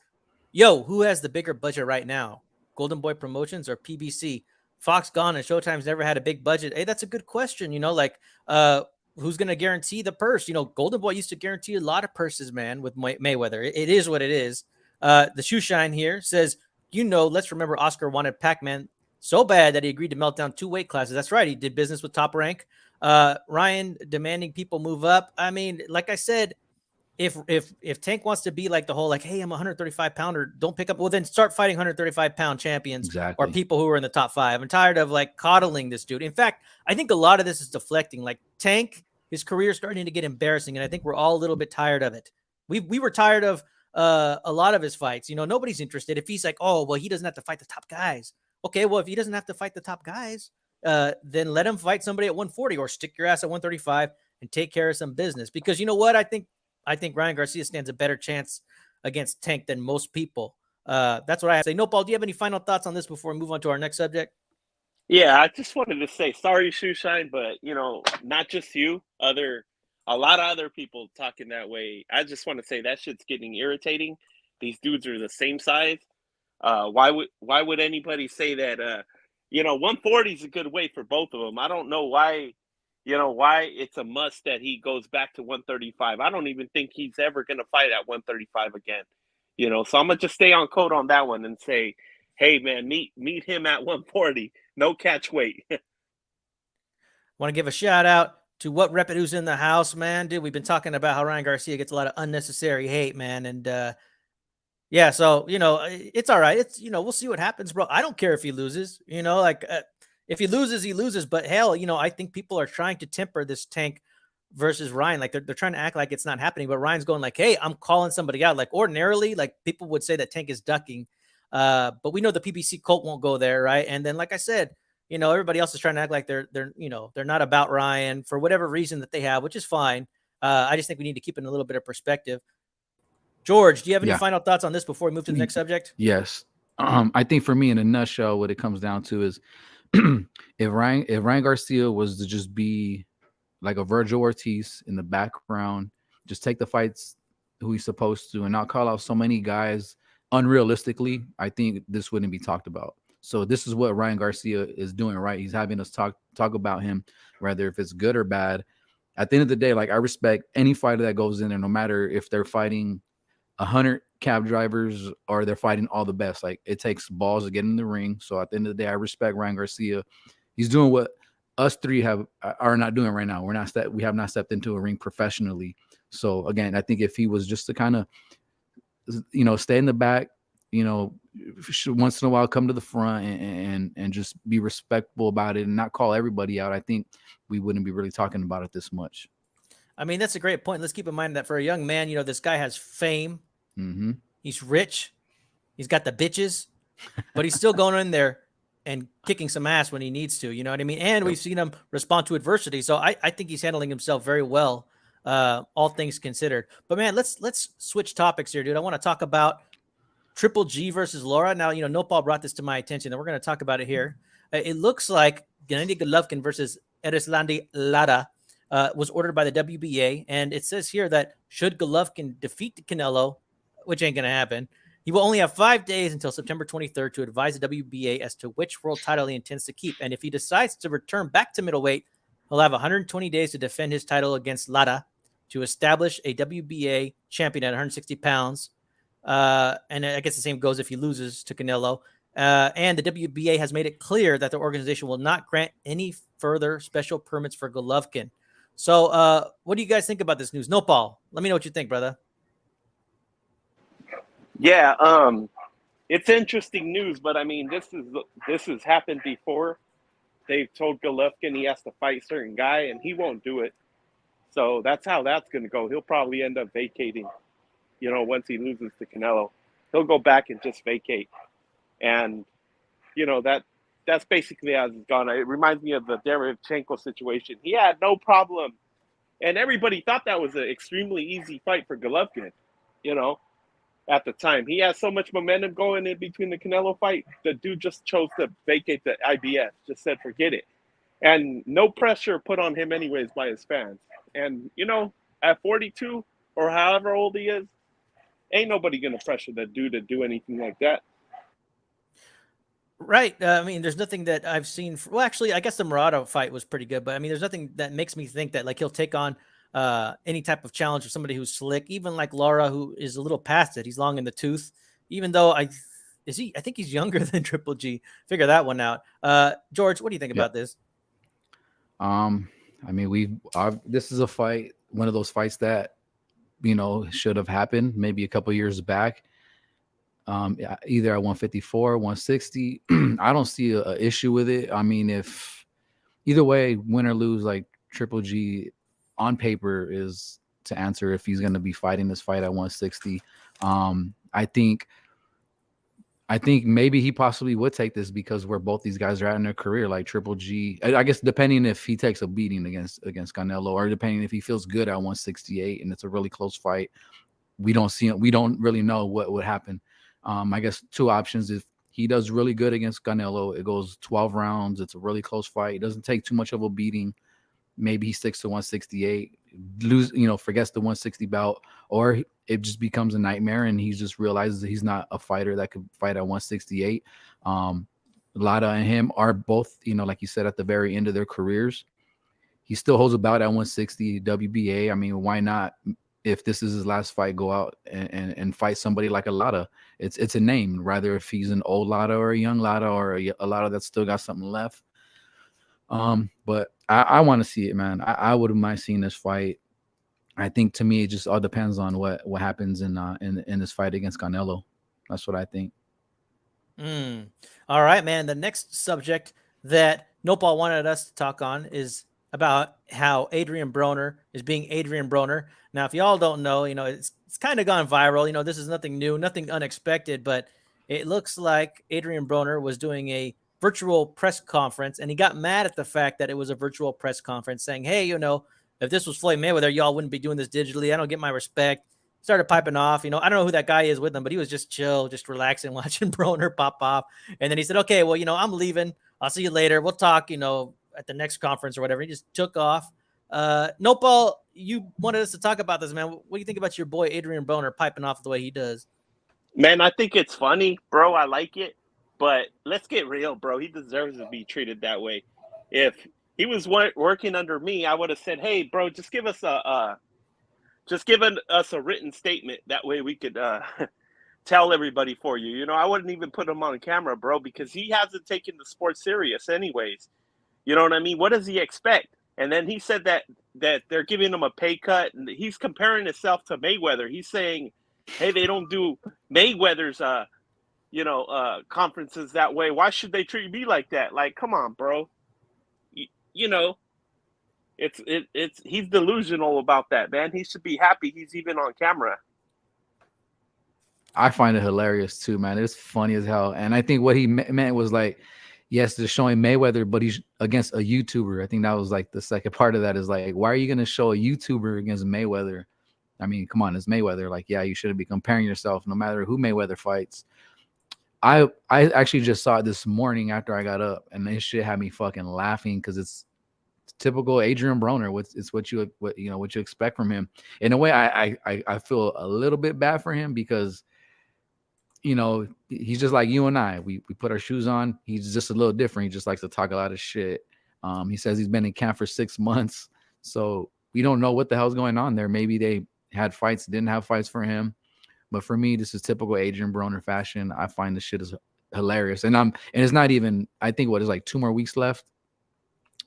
yo, who has the bigger budget right now? Golden Boy Promotions or PBC? Fox gone and Showtime's never had a big budget. Hey, that's a good question. Who's going to guarantee the purse? Golden Boy used to guarantee a lot of purses, man, with Mayweather. It is what it is. The Shoe Shine here says, let's remember Oscar wanted Pac-Man so bad that he agreed to melt down 2 weight classes. That's right. He did business with Top Rank. Ryan demanding people move up. I mean, like I said, if Tank wants to be like the whole, like, hey, I'm a 135 pounder, don't pick up. Well, then start fighting 135 pound champions or people who are in the top 5. I'm tired of like coddling this dude. In fact, I think a lot of this is deflecting. Like, Tank, his career is starting to get embarrassing, and I think we're all a little bit tired of it. We were tired of a lot of his fights. Nobody's interested. If he's like, oh, well, he doesn't have to fight the top guys. Okay, well, if he doesn't have to fight the top guys, then let him fight somebody at 140 or stick your ass at 135 and take care of some business. Because you know what? I think Ryan Garcia stands a better chance against Tank than most people. That's what I have to say. Nopal, do you have any final thoughts on this before we move on to our next subject? Yeah, I just wanted to say, sorry, Shoe Shine, but, not just you, a lot of other people talking that way. I just want to say that shit's getting irritating. These dudes are the same size. Why would anybody say that, 140 is a good weight for both of them? I don't know why it's a must that he goes back to 135. I don't even think he's ever going to fight at 135 again, so I'm going to just stay on code on that one and say, hey, man, meet him at 140. No catch weight. Want to give a shout out to What Rep It, who's in the house, man. Dude, we've been talking about how Ryan Garcia gets a lot of unnecessary hate, man. And, yeah, so, it's all right. It's, we'll see what happens, bro. I don't care if he loses, if he loses, he loses. But hell, I think people are trying to temper this Tank versus Ryan. Like, they're trying to act like it's not happening. But Ryan's going like, hey, I'm calling somebody out. Like, ordinarily, like, people would say that Tank is ducking. But we know the PBC cult won't go there, right? And then, like I said, everybody else is trying to act like they're not about Ryan for whatever reason that they have, which is fine. I just think we need to keep it in a little bit of perspective. George, do you have any final thoughts on this before we move to the next subject? Yes. I think for me, in a nutshell, what it comes down to is if Ryan Garcia was to just be like a Virgil Ortiz in the background, just take the fights who he's supposed to and not call out so many guys unrealistically, I think this wouldn't be talked about. So this is what Ryan Garcia is doing, right? He's having us talk about him, whether if it's good or bad. at the end of the day, like, I respect any fighter that goes in there, no matter if they're fighting 100 cab drivers or they're fighting all the best. Like, it takes balls to get in the ring. So at the end of the day, I respect Ryan Garcia. He's doing what us three are not doing right now. We have not stepped into a ring professionally. So again, I think if he was just to kind of, stay in the back, once in a while come to the front and just be respectful about it and not call everybody out, I think we wouldn't be really talking about it this much. I mean, that's a great point. Let's keep in mind that for a young man, this guy has fame. Mm-hmm. He's rich. He's got the bitches, but he's still going in there and kicking some ass when he needs to. You know what I mean? And we've seen him respond to adversity. So I think he's handling himself very well, all things considered. But man, let's switch topics here, dude. I want to talk about Triple G versus Lara. Now, Nopal brought this to my attention, and we're going to talk about it here. It looks like Gennady Golovkin versus Erislandy Lara was ordered by the WBA, and it says here that should Golovkin defeat Canelo, which ain't going to happen, he will only have 5 days until September 23rd to advise the WBA as to which world title he intends to keep. And if he decides to return back to middleweight, he'll have 120 days to defend his title against Lara to establish a WBA champion at 160 pounds. And I guess the same goes if he loses to Canelo. And the WBA has made it clear that the organization will not grant any further special permits for Golovkin. So what do you guys think about this news? Nopal, let me know what you think, brother. Yeah, it's interesting news, but I mean, this has happened before. They've told Golovkin he has to fight a certain guy, and he won't do it. So that's how that's going to go. He'll probably end up vacating, once he loses to Canelo. He'll go back and just vacate. And, that's basically how it's gone. It reminds me of the Derevchenko situation. He had no problem. And everybody thought that was an extremely easy fight for Golovkin, at the time. He had so much momentum going in between the Canelo fight. The dude just chose to vacate the IBF, just said, forget it. And no pressure put on him anyways by his fans. And, at 42 or however old he is, ain't nobody going to pressure the dude to do anything like that. Right. I mean, there's nothing that I've seen. Well, actually, I guess the Murata fight was pretty good, but I mean, there's nothing that makes me think that like he'll take on any type of challenge of somebody who's slick, even like Lara, who is a little past it. He's long in the tooth, even though I think he's younger than Triple G. Figure that one out. George, what do you think about this? I mean, this is a fight, one of those fights that, should have happened maybe a couple years back. Either at 154, 160. I don't see an issue with it. I mean, if either way, win or lose, like Triple G on paper is to answer if he's going to be fighting this fight at 160. I think maybe he possibly would take this because where both these guys are at in their career, like Triple G, I guess depending if he takes a beating against Canelo, or depending if he feels good at 168 and it's a really close fight. We don't really know what would happen. I guess two options. If he does really good against Canelo, it goes 12 rounds. It's a really close fight. It doesn't take too much of a beating. Maybe he sticks to 168, forgets the 160 bout, or it just becomes a nightmare and he just realizes that he's not a fighter that could fight at 168. Lara and him are both, like you said, at the very end of their careers. He still holds a bout at 160 WBA. I mean, why not? If this is his last fight, go out and fight somebody like a Lara. It's a name, rather if he's an old Lara or a young Lara or a Lara that's still got something left. But I want to see it, man. I wouldn't mind seeing this fight. I think to me it just all depends on what happens in this fight against Canelo. That's what I think. All right, man. The next subject that Nopal wanted us to talk on is about how Adrian Broner is being Adrian Broner. Now, if y'all don't know, it's kind of gone viral. This is nothing new, nothing unexpected, but it looks like Adrian Broner was doing a virtual press conference, and he got mad at the fact that it was a virtual press conference, saying, hey, if this was Floyd Mayweather, y'all wouldn't be doing this digitally. I don't get my respect. Started piping off. I don't know who that guy is with him, but he was just chill, just relaxing, watching Broner pop off. And then he said, okay, well, I'm leaving. I'll see you later. We'll talk, at the next conference or whatever. He just took off. Nopal, you wanted us to talk about this, man. What do you think about your boy Adrian Broner piping off the way he does? Man, I think it's funny, bro. I like it. But let's get real, bro. He deserves to be treated that way. If working under me, I would have said, "Hey, bro, just give us a written statement. That way we could tell everybody for you." You know, I wouldn't even put him on camera, bro, because he hasn't taken the sport serious, anyways. You know what I mean? What does he expect? And then he said that they're giving him a pay cut, and he's comparing himself to Mayweather. He's saying, "Hey, they don't do Mayweather's conferences that way. Why should they treat me like that?" Like, come on, bro. You know, it's he's delusional about that, man. He should be happy he's even on camera. I find it hilarious too, man. It's funny as hell. And I think what he meant was like, yes, they're showing Mayweather, but he's against a YouTuber. I think that was like the second part of that is like, why are you going to show a YouTuber against Mayweather? I mean, come on, it's Mayweather. Like, yeah, you shouldn't be comparing yourself no matter who Mayweather fights. I actually just saw it this morning after I got up, and this shit had me fucking laughing because it's typical Adrian Broner. It's what you expect from him. In a way, I feel a little bit bad for him because, you know, he's just like you and I. We put our shoes on. He's just a little different. He just likes to talk a lot of shit. He says he's been in camp for 6 months, so we don't know what the hell's going on there. Maybe they had fights, didn't have fights for him. But for me, this is typical Adrian Broner fashion. I find this shit is hilarious, and it's not even. I think what is like 2 more weeks left.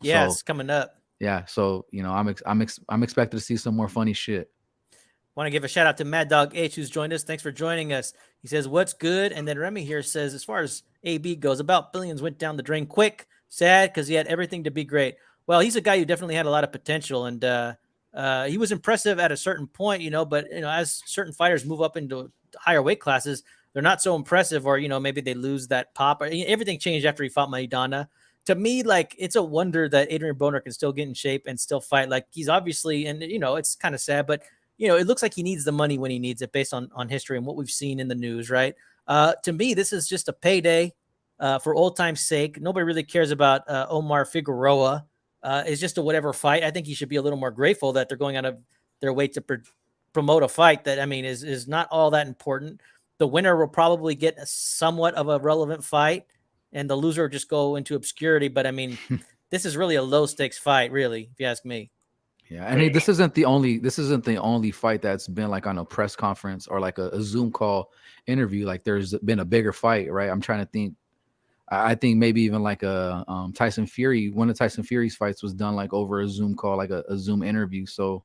Yeah, So, it's coming up. yeah, so you know, I'm expected to see some more funny shit. Want to give a shout out to Mad Dog H, who's joined us. Thanks for joining us. He says, "What's good?" And then Remy here says, as far as AB goes, about billions went down the drain quick. Sad because he had everything to be great. Well, he's a guy who definitely had a lot of potential, and he was impressive at a certain point, you know. But you know, as certain fighters move up into higher weight classes, they're not so impressive, or you know, maybe they lose that pop. Everything changed after he fought Maidana. To me, like, it's a wonder that Adrian Broner can still get in shape and still fight. Like, he's obviously, and you know, it's kind of sad, but you know, it looks like he needs the money when he needs it based on history and what we've seen in the news, right? To me, this is just a payday for old time's sake. Nobody really cares about Omar Figueroa. It's just a whatever fight. I think he should be a little more grateful that they're going out of their way to promote a fight that, I mean, is not all that important. The winner will probably get a somewhat of a relevant fight, and the loser will just go into obscurity. But I mean, this is really a low stakes fight, really, if you ask me. Yeah, I mean, this isn't the only fight that's been like on a press conference or like a Zoom call interview. Like, there's been a bigger fight, right? I'm trying to think. I think maybe even like a Tyson Fury. One of Tyson Fury's fights was done like over a Zoom call, like a Zoom interview. So,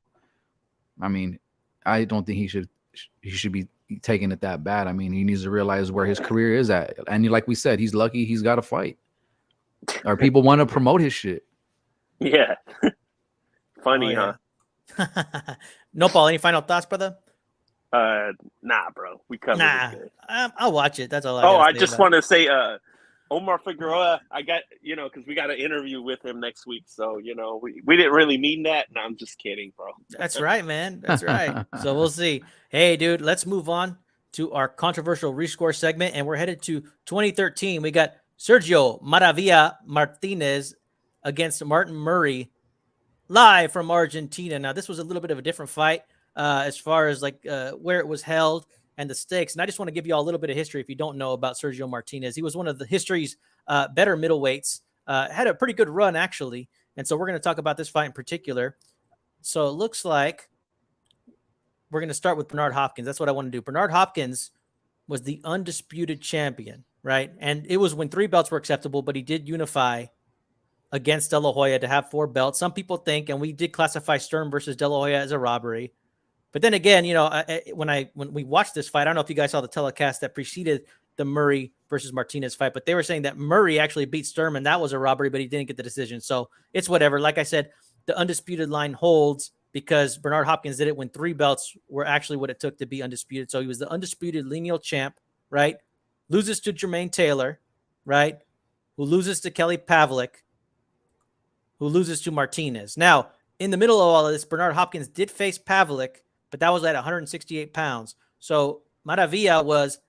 I mean, I don't think he should be taking it that bad. I mean, he needs to realize where his career is at. And like we said, he's lucky he's got a fight, or people want to promote his shit. Yeah. Funny, Oh, yeah. Huh? No, Paul, any final thoughts, brother? Nah, bro. We covered it good. I'll watch it. That's all. I just want to say, Omar Figueroa, I got, you know, because we got an interview with him next week. So, you know, we didn't really mean that. No, I'm just kidding, bro. That's right, man. That's right. So we'll see. Hey, dude, let's move on to our controversial rescore segment. And we're headed to 2013. We got Sergio Maravilla Martinez against Martin Murray live from Argentina. Now, this was a little bit of a different fight as far as like where it was held and the stakes. And I just want to give you all a little bit of history if you don't know about Sergio Martinez. He was one of the history's better middleweights, had a pretty good run, actually. And so we're going to talk about this fight in particular. So it looks like we're going to start with Bernard Hopkins. That's what I want to do. Bernard Hopkins was the undisputed champion, right? And it was when 3 belts were acceptable, but he did unify against De La Hoya to have 4 belts. Some people think, and we did classify Stern versus De La Hoya as a robbery. But then again, you know, when we watched this fight, I don't know if you guys saw the telecast that preceded the Murray versus Martinez fight, but they were saying that Murray actually beat Sturm, and that was a robbery, but he didn't get the decision. So it's whatever. Like I said, the undisputed line holds because Bernard Hopkins did it when 3 belts were actually what it took to be undisputed. So he was the undisputed lineal champ, right? Loses to Jermaine Taylor, right? Who loses to Kelly Pavlik, who loses to Martinez. Now, in the middle of all of this, Bernard Hopkins did face Pavlik, but that was at 168 pounds. So Maravilla was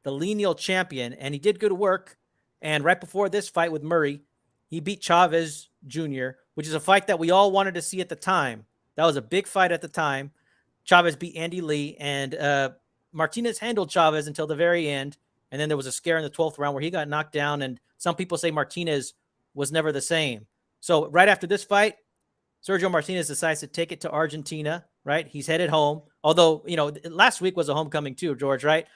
the lineal champion, and he did good work. And right before this fight with Murray, he beat Chavez Jr., which is a fight that we all wanted to see at the time. That was a big fight at the time. Chavez beat Andy Lee, and Martinez handled Chavez until the very end. And then there was a scare in the 12th round where he got knocked down, and some people say Martinez was never the same. So right after this fight, Sergio Martinez decides to take it to Argentina, right? He's headed home. Although, last week was a homecoming too, George, right?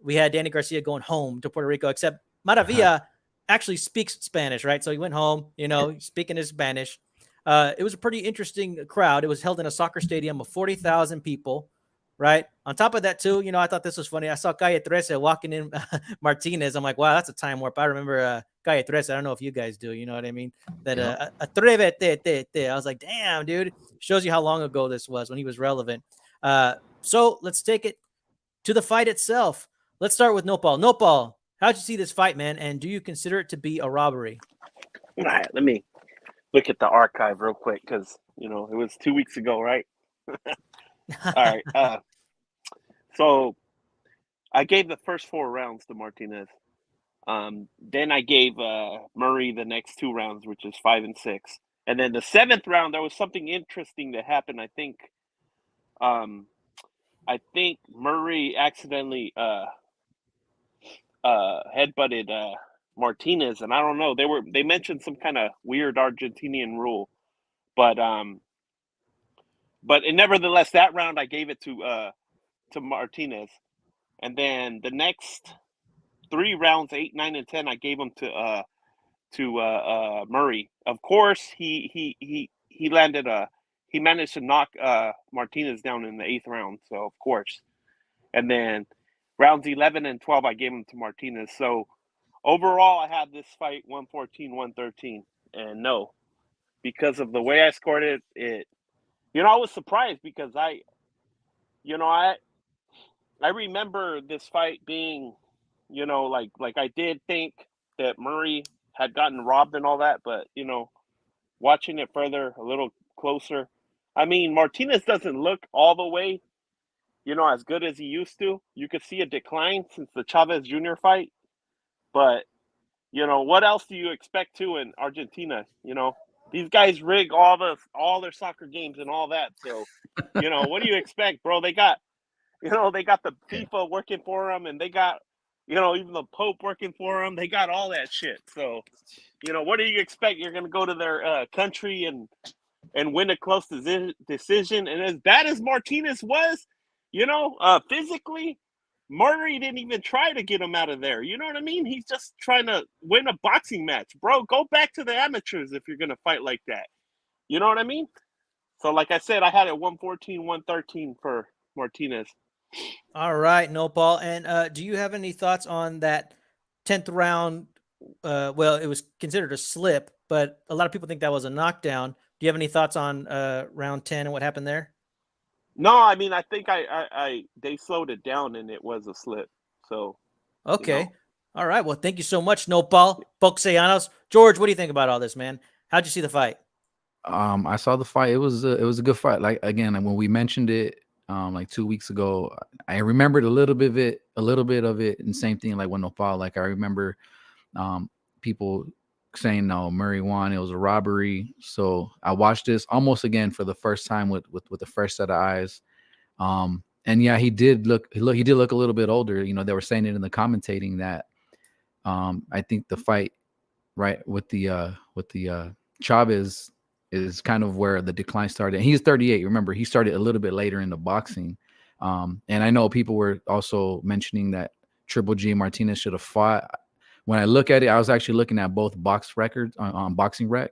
We had Danny Garcia going home to Puerto Rico, except Maravilla actually speaks Spanish, right? So he went home, speaking his Spanish. It was a pretty interesting crowd. It was held in a soccer stadium of 40,000 people, right? On top of that, too, I thought this was funny. I saw Calle 13 walking in Martinez. I'm like, wow, that's a time warp. I remember Calle 13. I don't know if you guys do. You know what I mean? That Atrévete. I was like, damn, dude. Shows you how long ago this was when he was relevant. So let's take it to the fight itself. Let's start with Nopal. Nopal, how'd you see this fight, man? And do you consider it to be a robbery? All right, let me look at the archive real quick because, it was 2 weeks ago, right? All right. So I gave the first 4 rounds to Martinez. Then I gave Murray the next 2 rounds, which is 5 and 6. And then the 7th round, there was something interesting that happened. I think Murray accidentally headbutted Martinez, and I don't know. They mentioned some kind of weird Argentinian rule, but nevertheless, that round I gave it to Martinez, and then the next 3 rounds, 8, 9, and 10, I gave them to Murray. Of course, he landed he managed to knock Martinez down in the 8th round. So of course, and then rounds 11 and 12, I gave them to Martinez. So overall, I had this fight 114-113, and no, because of the way I scored it, I was surprised because I remember this fight being, like I did think that Murray had gotten robbed and all that, but watching it further, a little closer, I mean, Martinez doesn't look all the way, as good as he used to. You could see a decline since the Chavez Jr. fight, but what else do you expect to in Argentina? These guys rig all their soccer games and all that. So, what do you expect, bro? They got, they got the FIFA working for them, and they got, even the Pope working for them. They got all that shit. So, what do you expect? You're going to go to their country and win a close decision. And as bad as Martinez was, physically, Murray didn't even try to get him out of there. You know what I mean? He's just trying to win a boxing match. Bro, go back to the amateurs if you're going to fight like that. You know what I mean? So, like I said, I had it 114-113 for Martinez. All right, Nopal. And do you have any thoughts on that 10th round? Well, it was considered a slip, but a lot of people think that was a knockdown. Do you have any thoughts on round 10 and what happened there? No, I mean, I think they slowed it down and it was a slip. So, okay. All right. Well, thank you so much, Nopal. Boxeanos. George, what do you think about all this, man? How'd you see the fight? I saw the fight. It was a good fight. Like, again, when we mentioned it like 2 weeks ago, I remembered a little bit of it, and same thing like when Nopal. Like, I remember people saying no, Murray won, it was a robbery. So I watched this almost again for the first time with a fresh set of eyes. And yeah, he did look a little bit older. They were saying it in the commentating that I think the fight right with the Chavez is kind of where the decline started. And he's 38. Remember, he started a little bit later in the boxing. And I know people were also mentioning that Triple G Martinez should have fought. When I look at it, I was actually looking at both box records on Boxing Rec,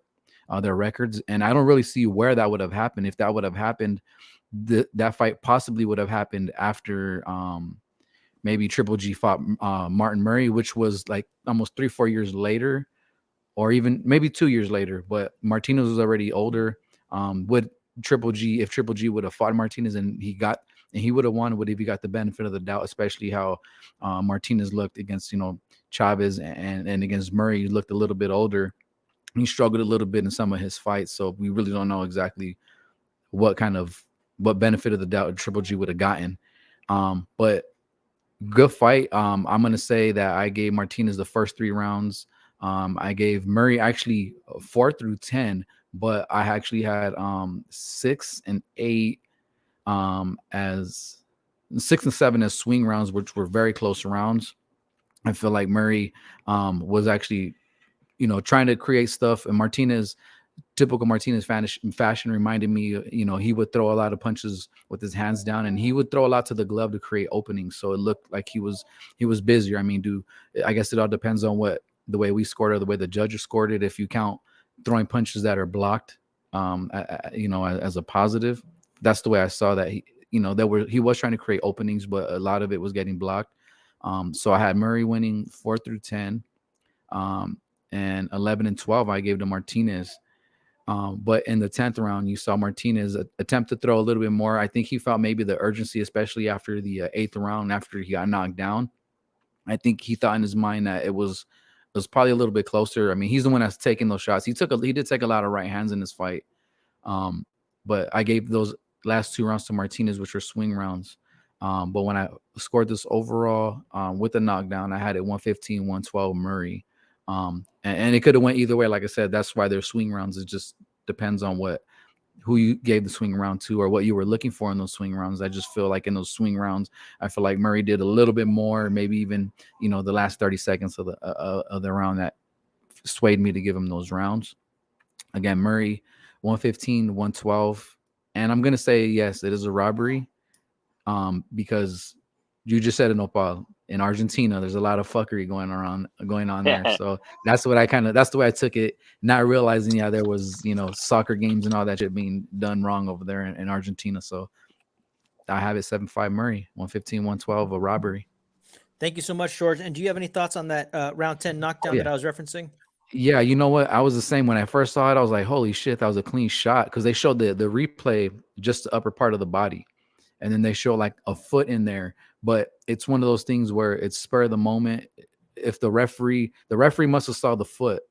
their records, and I don't really see where that would have happened. If that would have happened, that fight possibly would have happened after maybe Triple G fought Martin Murray, which was like almost 3-4 years later, or even maybe 2 years later. But Martinez was already older. If Triple G would have fought Martinez and he would have won, would have got the benefit of the doubt, especially how Martinez looked against Chavez and against Murray. He looked a little bit older. He struggled a little bit in some of his fights, so we really don't know exactly what benefit of the doubt Triple G would have gotten. But good fight. I'm gonna say that I gave Martinez the first 3 rounds. I gave Murray actually 4 through 10, but I actually had 6 and 8 as 6 and 7 as swing rounds, which were very close rounds. I feel like Murray was actually, trying to create stuff, and Martinez typical Martinez fashion reminded me, he would throw a lot of punches with his hands down, and he would throw a lot to the glove to create openings. So it looked like he was busier. I mean, I guess it all depends on the way we scored or the way the judges scored it. If you count throwing punches that are blocked, as a positive, that's the way I saw that he was trying to create openings, but a lot of it was getting blocked. So I had Murray winning 4 through 10, and 11 and 12 I gave to Martinez. But in the 10th round, you saw Martinez attempt to throw a little bit more. I think he felt maybe the urgency, especially after the 8th round, after he got knocked down. I think he thought in his mind that it was probably a little bit closer. I mean, he's the one that's taking those shots. He did take a lot of right hands in this fight. But I gave those last 2 rounds to Martinez, which were swing rounds. But when I scored this overall with the knockdown, I had it 115, 112 Murray. And it could have went either way. Like I said, that's why they're swing rounds. It just depends on who you gave the swing round to or what you were looking for in those swing rounds. I just feel like in those swing rounds, I feel like Murray did a little bit more, maybe even, the last 30 seconds of the round that swayed me to give him those rounds. Again, Murray, 115, 112. And I'm going to say, yes, it is a robbery because you just said it, Nopal. In Argentina, there's a lot of fuckery going on there. So that's the way I took it, not realizing, there was, soccer games and all that shit being done wrong over there in Argentina. So I have it 7-5 Murray, 115, 112, a robbery. Thank you so much, George. And do you have any thoughts on that round 10 knockdown that I was referencing? Yeah, you know what? I was the same. When I first saw it, I was like, holy shit, that was a clean shot. Because they showed the replay, just the upper part of the body. And then they show like a foot in there. But it's one of those things where it's spur of the moment. If the referee must have saw the foot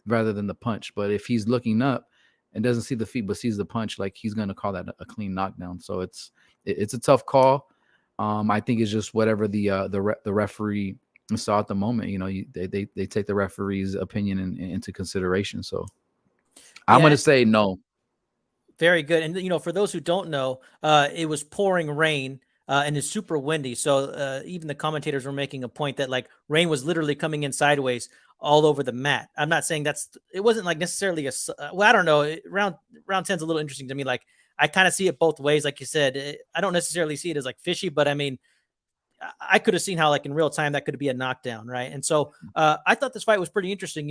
rather than the punch. But if he's looking up and doesn't see the feet but sees the punch, like, he's going to call that a clean knockdown. So it's a tough call. I think it's just whatever the referee saw at the moment. They take the referee's opinion into consideration. So I'm going to say no. Very good. And, for those who don't know, it was pouring rain and it's super windy. So even the commentators were making a point that, like, rain was literally coming in sideways all over the mat. I'm not saying it wasn't like necessarily I don't know. Round 10's a little interesting to me. Like, I kind of see it both ways. Like you said, I don't necessarily see it as like fishy, but I mean, I could have seen how, like, in real time that could be a knockdown, right? And so I thought this fight was pretty interesting.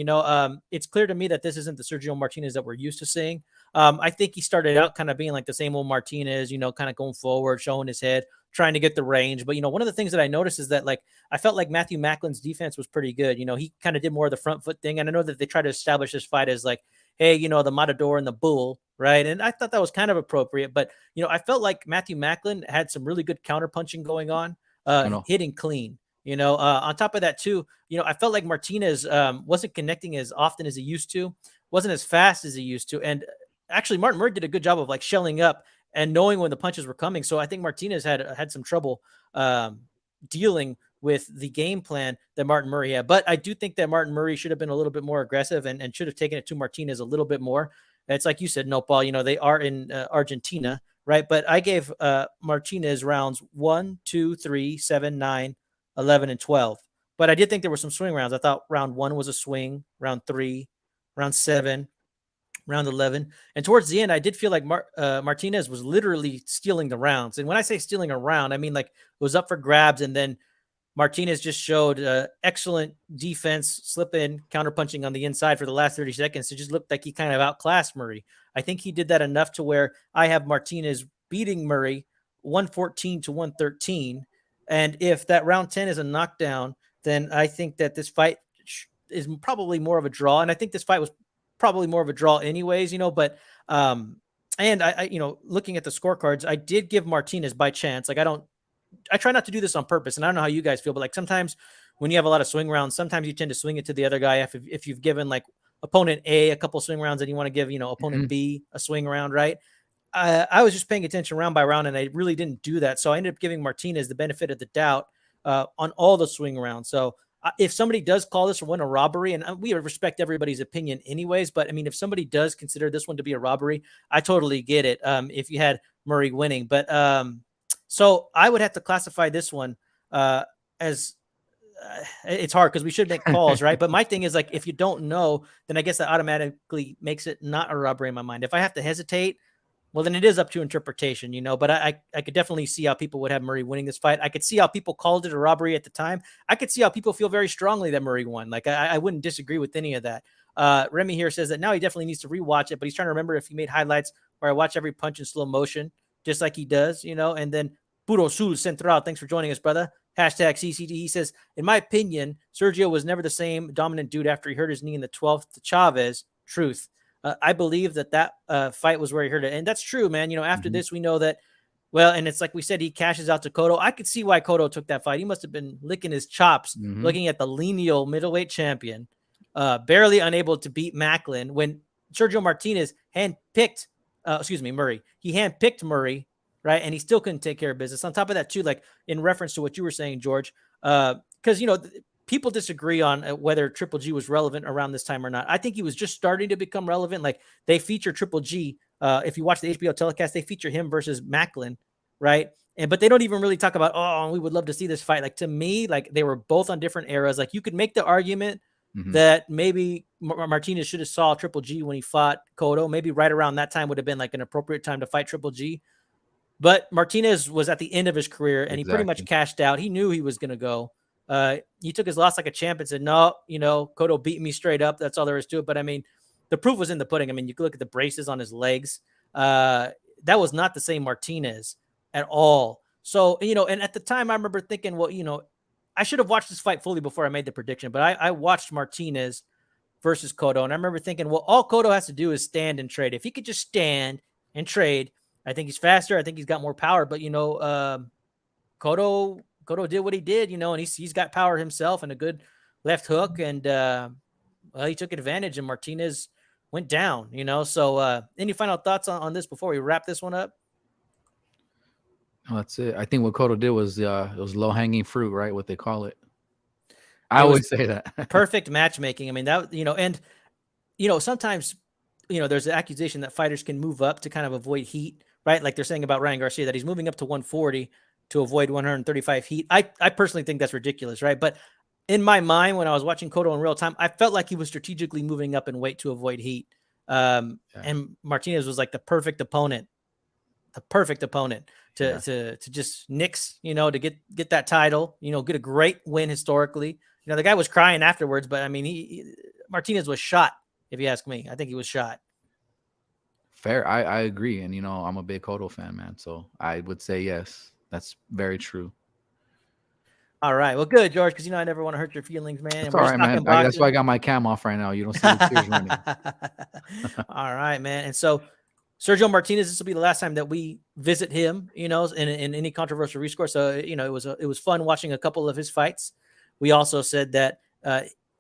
It's clear to me that this isn't the Sergio Martinez that we're used to seeing. I think he started out kind of being like the same old Martinez, kind of going forward, showing his head, trying to get the range. But, one of the things that I noticed is that, like, I felt like Matthew Macklin's defense was pretty good. He kind of did more of the front foot thing. And I know that they try to establish this fight as like, hey, the Matador and the Bull, right? And I thought that was kind of appropriate. But, I felt like Matthew Macklin had some really good counter punching going on. Hitting clean, on top of that too, I felt like Martinez wasn't connecting as often as he used to, wasn't as fast as he used to. And actually Martin Murray did a good job of, like, shelling up and knowing when the punches were coming. So I think Martinez had some trouble dealing with the game plan that Martin Murray had. But I do think that Martin Murray should have been a little bit more aggressive and should have taken it to Martinez a little bit more. It's like you said, Nopal, they are in Argentina, right? But I gave Martinez rounds 1, 2, 3, 7, 9, 11, and 12. But I did think there were some swing rounds. I thought round 1 was a swing, round 3, round 7, round 11. And towards the end, I did feel like Martinez was literally stealing the rounds. And when I say stealing a round, I mean, like, it was up for grabs. And then Martinez just showed excellent defense, slip in, counterpunching on the inside for the last 30 seconds. It just looked like he kind of outclassed Murray. I think he did that enough to where I have Martinez beating Murray 114 to 113. And if that round 10 is a knockdown, then I think that this fight is probably more of a draw. And I think this fight was probably more of a draw anyways, but and I looking at the scorecards, I did give Martinez by chance. Like, I try not to do this on purpose, and I don't know how you guys feel, but, like, sometimes when you have a lot of swing rounds, sometimes you tend to swing it to the other guy if you've given, like, opponent A a couple swing rounds and you want to give, opponent B a swing round, right? I was just paying attention round by round, and I really didn't do that. So I ended up giving Martinez the benefit of the doubt on all the swing rounds. So if somebody does call this one a robbery, and we respect everybody's opinion anyways, but I mean, if somebody does consider this one to be a robbery, I totally get it. If you had Murray winning, but so I would have to classify this one as it's hard because we should make calls, right? But my thing is like, if you don't know, then I guess that automatically makes it not a robbery in my mind. If I have to hesitate, well, then it is up to interpretation, you know. But I could definitely see how people would have Murray winning this fight. I could see how people called it a robbery at the time. I could see how people feel very strongly that Murray won. Like I wouldn't disagree with any of that. Remy here says that now he definitely needs to rewatch it, but he's trying to remember if he made highlights where I watch every punch in slow motion, just like he does, you know. And then Puro Sul Central, thanks for joining us, brother. Hashtag CCD. He says, in my opinion, Sergio was never the same dominant dude after he hurt his knee in the 12th to Chavez. Truth. I believe that fight was where he hurt it. And that's true, man. You know, after this, we know that, well, and it's like we said, he cashes out to Cotto. I could see why Cotto took that fight. He must have been licking his chops looking at the lineal middleweight champion, barely unable to beat Macklin when Sergio Martinez handpicked, Murray. He handpicked Murray, right? And he still couldn't take care of business. On top of that, too, like in reference to what you were saying, George, because, you know, people disagree on whether Triple G was relevant around this time or not. I think he was just starting to become relevant. Like they feature Triple G. If you watch the HBO telecast, they feature him versus Macklin, right? But they don't even really talk about, oh, we would love to see this fight. Like to me, like they were both on different eras. Like you could make the argument that maybe Martinez should have saw Triple G when he fought Cotto. Maybe right around that time would have been like an appropriate time to fight Triple G. But Martinez was at the end of his career and he pretty much cashed out. He knew he was going to go. He took his loss like a champ and said, no, you know, Cotto beat me straight up. That's all there is to it. But I mean, the proof was in the pudding. I mean, you could look at the braces on his legs. That was not the same Martinez at all. So, you know, and at the time I remember thinking, well, you know, I should have watched this fight fully before I made the prediction, but I watched Martinez versus Cotto. And I remember thinking, well, all Cotto has to do is stand and trade. If he could just stand and trade, I think he's faster. I think he's got more power, but you know, Cotto did what he did, you know, and he's got power himself and a good left hook. And, well, he took advantage and Martinez went down, you know? So, any final thoughts on this before we wrap this one up? Oh, that's it. I think what Cotto did was, it was low hanging fruit, right? What they call it. I always say that. Perfect matchmaking. I mean, that, you know, and, you know, sometimes, you know, there's an accusation that fighters can move up to kind of avoid heat, right? Like they're saying about Ryan Garcia, that he's moving up to 140 to avoid 135 heat. I personally think that's ridiculous, right? But in my mind, when I was watching Cotto in real time, I felt like he was strategically moving up in weight to avoid heat. And Martinez was like the perfect opponent to just nix, you know, to get that title, you know, get a great win historically. You know, the guy was crying afterwards, but I mean, Martinez was shot. If you ask me, I think he was shot. Fair. I agree. And, you know, I'm a big Cotto fan, man. So I would say, yes, that's very true. All right. Well, good, George, because, you know, I never want to hurt your feelings, man. That's all right, man. That's why I got my cam off right now. You don't see the tears running. All right, man. And so Sergio Martinez, this will be the last time that we visit him, you know, in any controversial rescore. So, you know, it was fun watching a couple of his fights. We also said that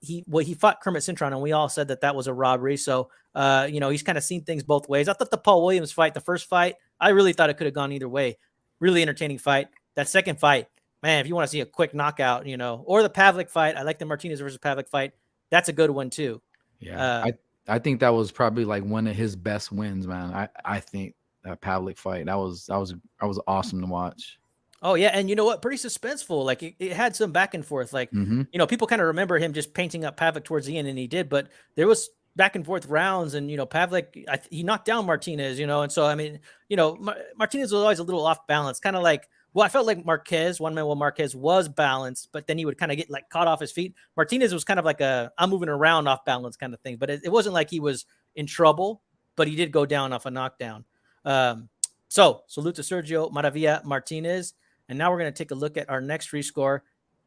he fought Kermit Cintron, and we all said that was a robbery. So, you know, he's kind of seen things both ways. I thought the Paul Williams fight, the first fight, I really thought it could have gone either way. Really entertaining fight. That second fight, man, if you want to see a quick knockout, you know, or the Pavlik fight, I like the Martinez versus Pavlik fight. That's a good one too. Yeah, I think that was probably like one of his best wins, man. I think that Pavlik fight, that was awesome to watch. Oh yeah, and you know what? Pretty suspenseful. Like it had some back and forth. Like you know, people kind of remember him just painting up Pavlik towards the end, and he did. But there was back and forth rounds, and you know, Pavlik he knocked down Martinez. You know, and so I mean, you know, Martinez was always a little off balance, kind of like. Well, I felt like Marquez was balanced, but then he would kind of get like caught off his feet. Martinez was kind of like I'm moving around off balance kind of thing, but it wasn't like he was in trouble, but he did go down off a knockdown. So salute to Sergio Maravilla Martinez. And now we're going to take a look at our next rescore.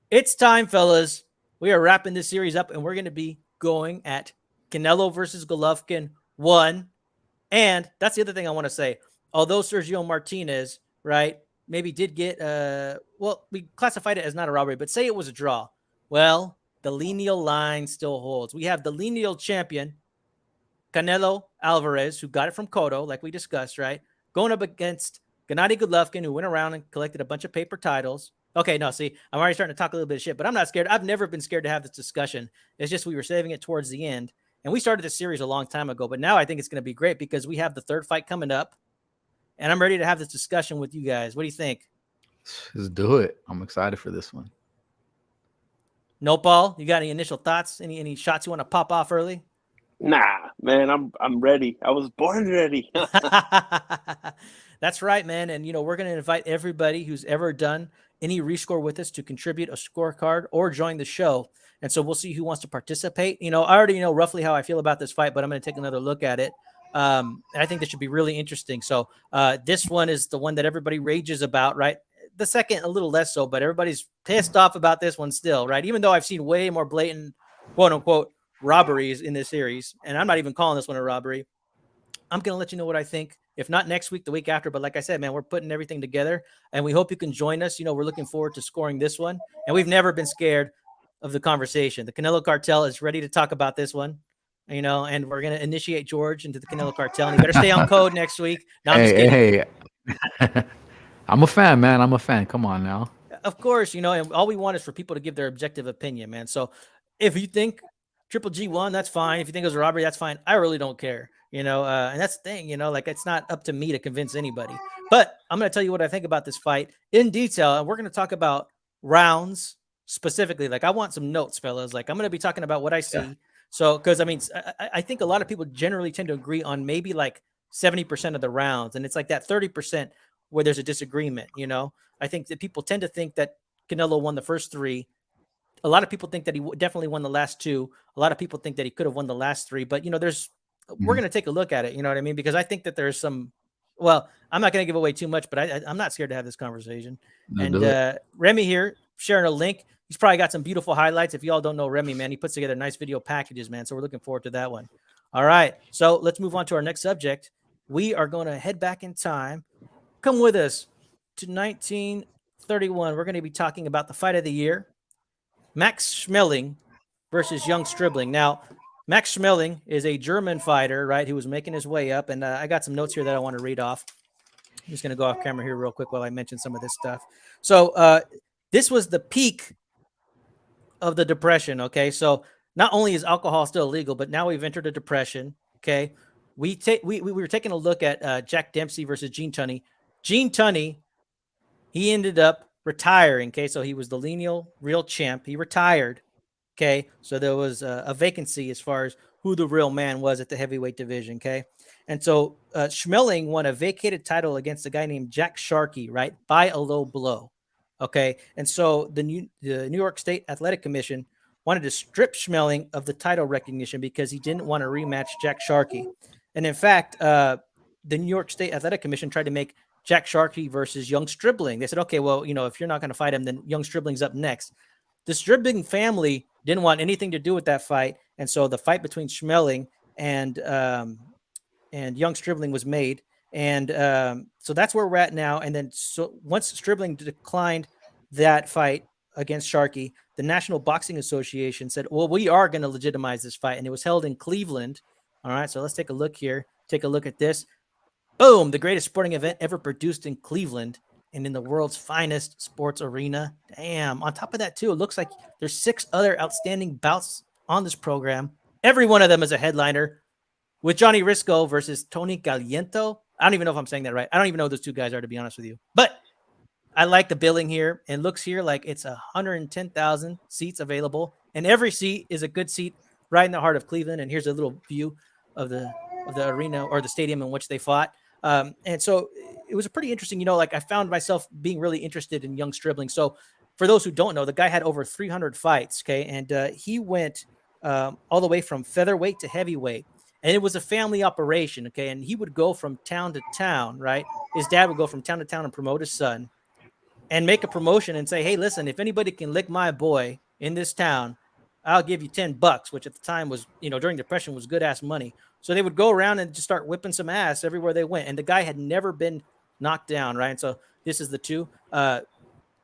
It's time, fellas. We are wrapping this series up, and we're going to be going at Canelo versus Golovkin 1. And that's the other thing I want to say. Although Sergio Martinez, right, maybe did get, well, we classified it as not a robbery, but say it was a draw. Well, the lineal line still holds. We have the lineal champion, Canelo Alvarez, who got it from Cotto, like we discussed, right? Going up against Gennady Golovkin, who went around and collected a bunch of paper titles. Okay, no, see, I'm already starting to talk a little bit of shit, but I'm not scared. I've never been scared to have this discussion. It's just we were saving it towards the end. And we started this series a long time ago, but now I think it's going to be great because we have the third fight coming up. And I'm ready to have this discussion with you guys. What do you think? Let's do it. I'm excited for this one. Nopal, you got any initial thoughts? Any shots you want to pop off early? Nah, man, I'm ready. I was born ready. That's right, man. And we're going to invite everybody who's ever done any rescore with us to contribute a scorecard or join the show. And so we'll see who wants to participate. I already know roughly how I feel about this fight, but I'm going to take another look at it. And I think this should be really interesting. So this one is the one that everybody rages about, right? The second, a little less so, but everybody's pissed off about this one still, right? Even though I've seen way more blatant, quote unquote, robberies in this series, and I'm not even calling this one a robbery. I'm going to let you know what I think, if not next week, the week after. But like I said, man, we're putting everything together, and we hope you can join us. We're looking forward to scoring this one, and we've never been scared of the conversation. The Canelo Cartel is ready to talk about this one, and we're going to initiate George into the Canelo Cartel, and you better stay on code next week. No, I'm just kidding. Hey. I'm a fan, man. I'm a fan. Come on now. Of course, and all we want is for people to give their objective opinion, man. So if you think Triple G won, that's fine. If you think it was a robbery, that's fine. I really don't care, and that's the thing, like it's not up to me to convince anybody. But I'm going to tell you what I think about this fight in detail, and we're going to talk about rounds specifically. Like, I want some notes, fellas. Like, I'm going to be talking about what I see. Yeah. So, because I think a lot of people generally tend to agree on maybe like 70% of the rounds, and it's like that 30% where there's a disagreement. I think that people tend to think that Canelo won the first 3. A lot of people think that he definitely won the last 2. A lot of people think that he could have won the last 3. But, we're going to take a look at it. You know what I mean? Because I think that there's some, well, I'm not going to give away too much, but I'm not scared to have this conversation. And Remy here sharing a link. He's probably got some beautiful highlights. If y'all don't know Remy, man, he puts together nice video packages, man. So we're looking forward to that one. All right. So let's move on to our next subject. We are going to head back in time. Come with us to 1931. We're going to be talking about the fight of the year. Max Schmeling versus Young Stribling. Now, Max Schmeling is a German fighter, right, who was making his way up. And I got some notes here that I want to read off. I'm just going to go off camera here real quick while I mention some of this stuff. So this was the peak of the Depression, okay? So not only is alcohol still illegal, but now we've entered a depression, okay? We were taking a look at Jack Dempsey versus Gene Tunney. Gene Tunney, he ended up retiring, okay? So he was the lineal real champ. He retired, okay? So there was a vacancy as far as who the real man was at the heavyweight division, okay? And so Schmeling won a vacated title against a guy named Jack Sharkey, right, by a low blow, okay? And so the New York State Athletic Commission wanted to strip Schmeling of the title recognition because he didn't want to rematch Jack Sharkey. And in fact, the New York State Athletic Commission tried to make Jack Sharkey versus Young Stribling. They said, okay, well, if you're not going to fight him, then Young Stribling's up next. The Stribling family didn't want anything to do with that fight. And so the fight between Schmeling and Young Stribling was made. And so that's where we're at now. And then so once Stribling declined that fight against Sharkey, the National Boxing Association said, well, we are going to legitimize this fight. And it was held in Cleveland. All right, so let's take a look here. Take a look at this. Boom, the greatest sporting event ever produced in Cleveland and in the world's finest sports arena. Damn. On top of that, too, it looks like there's 6 other outstanding bouts on this program. Every one of them is a headliner with Johnny Risco versus Tony Caliento. I don't even know if I'm saying that right. I don't even know who those 2 guys are, to be honest with you. But I like the billing here. It looks here like it's 110,000 seats available. And every seat is a good seat right in the heart of Cleveland. And here's a little view of the arena or the stadium in which they fought. And so it was a pretty interesting, like I found myself being really interested in Young Stribling. So for those who don't know, the guy had over 300 fights. Okay. And he went all the way from featherweight to heavyweight, and it was a family operation. Okay. And he would go from town to town, right? His dad would go from town to town and promote his son and make a promotion and say, hey, listen, if anybody can lick my boy in this town, I'll give you $10, which at the time was, during Depression was good ass money. So they would go around and just start whipping some ass everywhere they went. And the guy had never been knocked down, right? And so this is the 2.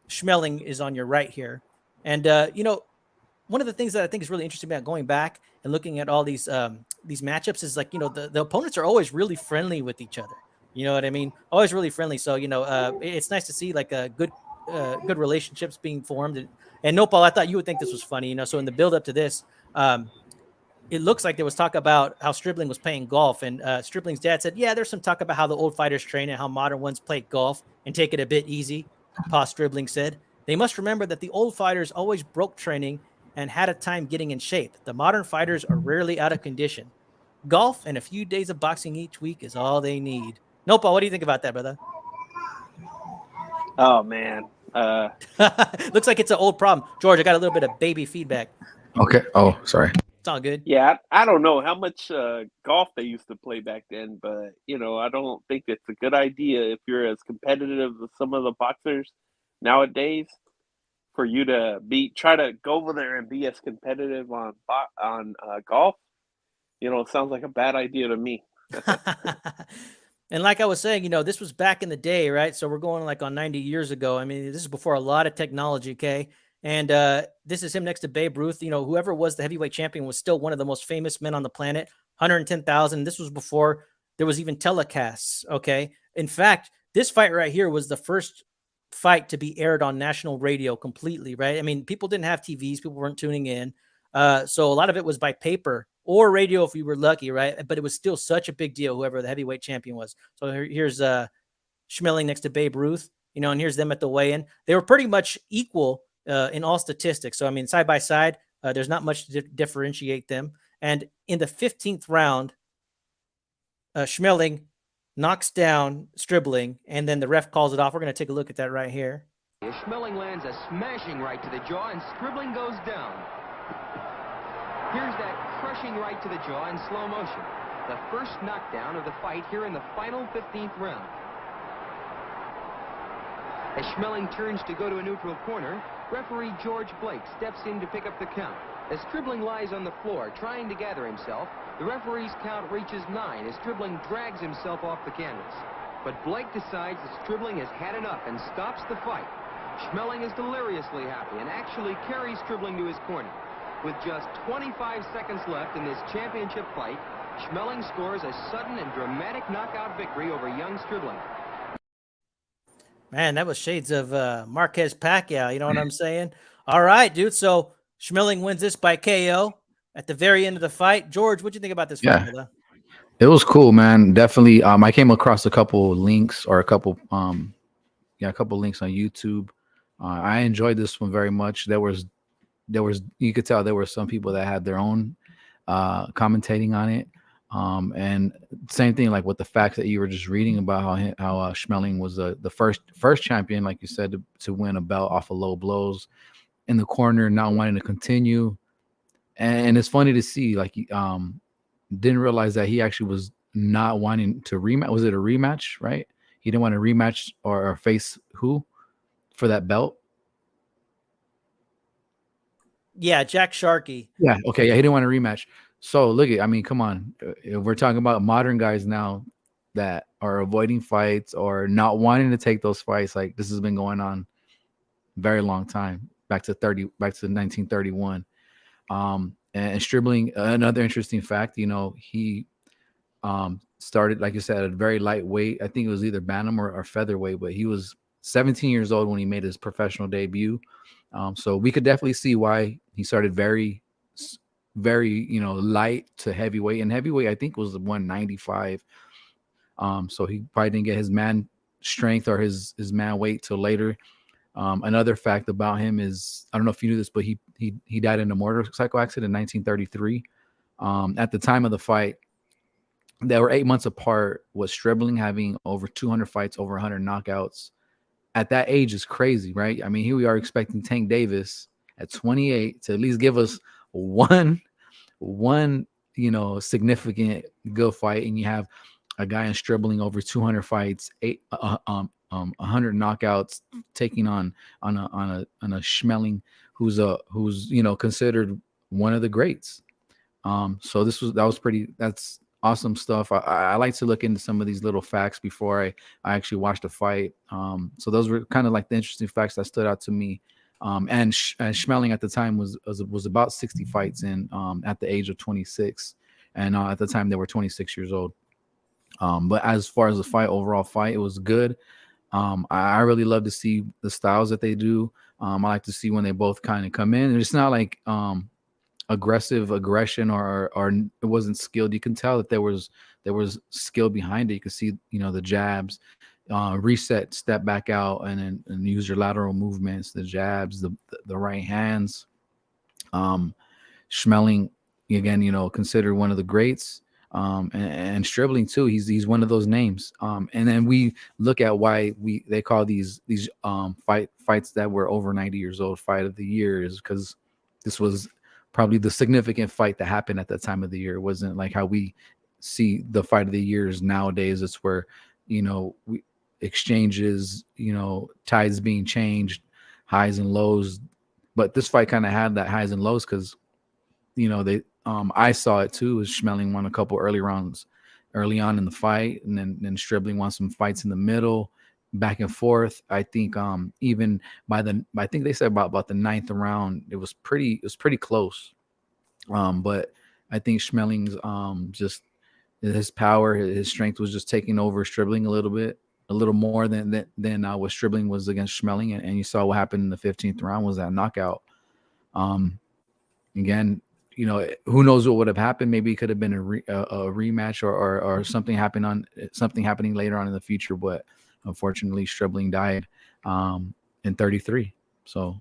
Schmeling is on your right here. And, one of the things that I think is really interesting about going back and looking at all these matchups is like, the opponents are always really friendly with each other. You know what I mean? Always really friendly. So, it's nice to see like a good relationships being formed. And Nopal, I thought you would think this was funny, So in the build up to this, it looks like there was talk about how Stribling was playing golf, and Stribling's dad said, yeah, there's some talk about how the old fighters train and how modern ones play golf and take it a bit easy. Pa Stribling said, they must remember that the old fighters always broke training and had a time getting in shape. The modern fighters are rarely out of condition. Golf and a few days of boxing each week is all they need. Nopal, what do you think about that, brother? Oh man. Looks like it's an old problem. George, I got a little bit of baby feedback. Okay. Oh, sorry. It's all good. Yeah, I don't know how much golf they used to play back then, but I don't think it's a good idea if you're as competitive as some of the boxers nowadays for you to try to go over there and be as competitive on golf. It sounds like a bad idea to me. And like I was saying, this was back in the day, right? So we're going like on 90 years ago. I mean, this is before a lot of technology, okay? And this is him next to Babe Ruth. Whoever was the heavyweight champion was still one of the most famous men on the planet, 110,000. This was before there was even telecasts, okay? In fact, this fight right here was the first fight to be aired on national radio completely, right? I mean, people didn't have TVs. People weren't tuning in. So a lot of it was by paper or radio if you were lucky, right? But it was still such a big deal, whoever the heavyweight champion was. So here's Schmeling next to Babe Ruth, and here's them at the weigh-in. They were pretty much equal in all statistics. So, I mean, side by side, there's not much to differentiate them. And in the 15th round, Schmeling knocks down Stribling, and then the ref calls it off. We're going to take a look at that right here. Schmeling lands a smashing right to the jaw, and Stribling goes down. Here's that crushing right to the jaw in slow motion. The first knockdown of the fight here in the final 15th round. As Schmeling turns to go to a neutral corner, referee George Blake steps in to pick up the count. As Stribling lies on the floor trying to gather himself, the referee's count reaches 9 as Stribling drags himself off the canvas. But Blake decides that Stribling has had enough and stops the fight. Schmeling is deliriously happy and actually carries Stribling to his corner. With just 25 seconds left in this championship fight, Schmeling scores a sudden and dramatic knockout victory over Young Stribling. Man, that was shades of Marquez Pacquiao. You know what I'm saying? All right, dude. So Schmeling wins this by KO at the very end of the fight. George, what'd you think about this fight, brother? It was cool, man. Definitely. I came across a couple links or a couple links on YouTube. I enjoyed this one very much. There was you could tell there were some people that had their own commentating on it. And same thing like with the facts that you were just reading about how Schmeling was the first champion, like you said, to win a belt off of low blows in the corner, not wanting to continue. And it's funny to see, like, didn't realize that he actually was not wanting to rematch. Was it a rematch, right? He didn't want to rematch or face who for that belt? Yeah, Jack Sharkey. Yeah, okay. Yeah, he didn't want to rematch. So look at, I mean, come on. If we're talking about modern guys now that are avoiding fights or not wanting to take those fights, like this has been going on a very long time, back to 1931. And Stribling, another interesting fact, he started, like you said, at a very lightweight. I think it was either bantam or featherweight, but he was 17 years old when he made his professional debut. So we could definitely see why he started very light to heavyweight, and heavyweight I think was 195. So he probably didn't get his man strength or his man weight till later. Another fact about him is, I don't know if you knew this, but he died in a motorcycle accident in 1933. At the time of the fight, they were 8 months apart, with Stribling having over 200 fights, over 100 knockouts. At that age is crazy, right? I mean, here we are expecting Tank Davis at 28 to at least give us one significant good fight, and you have a guy in Stribling over 200 fights, 100 knockouts, taking on a Schmeling who's considered one of the greats. So that's awesome stuff. I like to look into some of these little facts before I actually watch the fight. So those were kind of like the interesting facts that stood out to me. And Schmeling at the time was about 60 fights in at the age of 26, and at the time they were 26 years old. But as far as the overall fight, it was good. I really love to see the styles that they do. I like to see when they both kind of come in, and it's not like aggression or it wasn't skilled. You can tell that there was skill behind it. You can see the jabs, reset, step back out, and use your lateral movements, the jabs, the right hands. Schmeling, again, considered one of the greats. And Stribling too. He's one of those names. And then we look at why they call these fights that were over 90 years old fight of the year, is because this was probably the significant fight that happened at that time of the year. It wasn't like how we see the fight of the years nowadays. It's where we exchanges, tides being changed, highs and lows. But this fight kind of had that highs and lows because they I saw it too. As Schmeling won a couple early rounds early on in the fight, and then Stribling won some fights in the middle, back and forth. I think even I think they said about the 9th round, it was pretty close. But I think Schmeling's just his power, his strength was just taking over Stribling a little more than what Stribling was against Schmeling, and you saw what happened in the 15th round was that knockout. Again, who knows what would have happened? Maybe it could have been a rematch or something happening later on in the future. But unfortunately, Stribling died in 33. So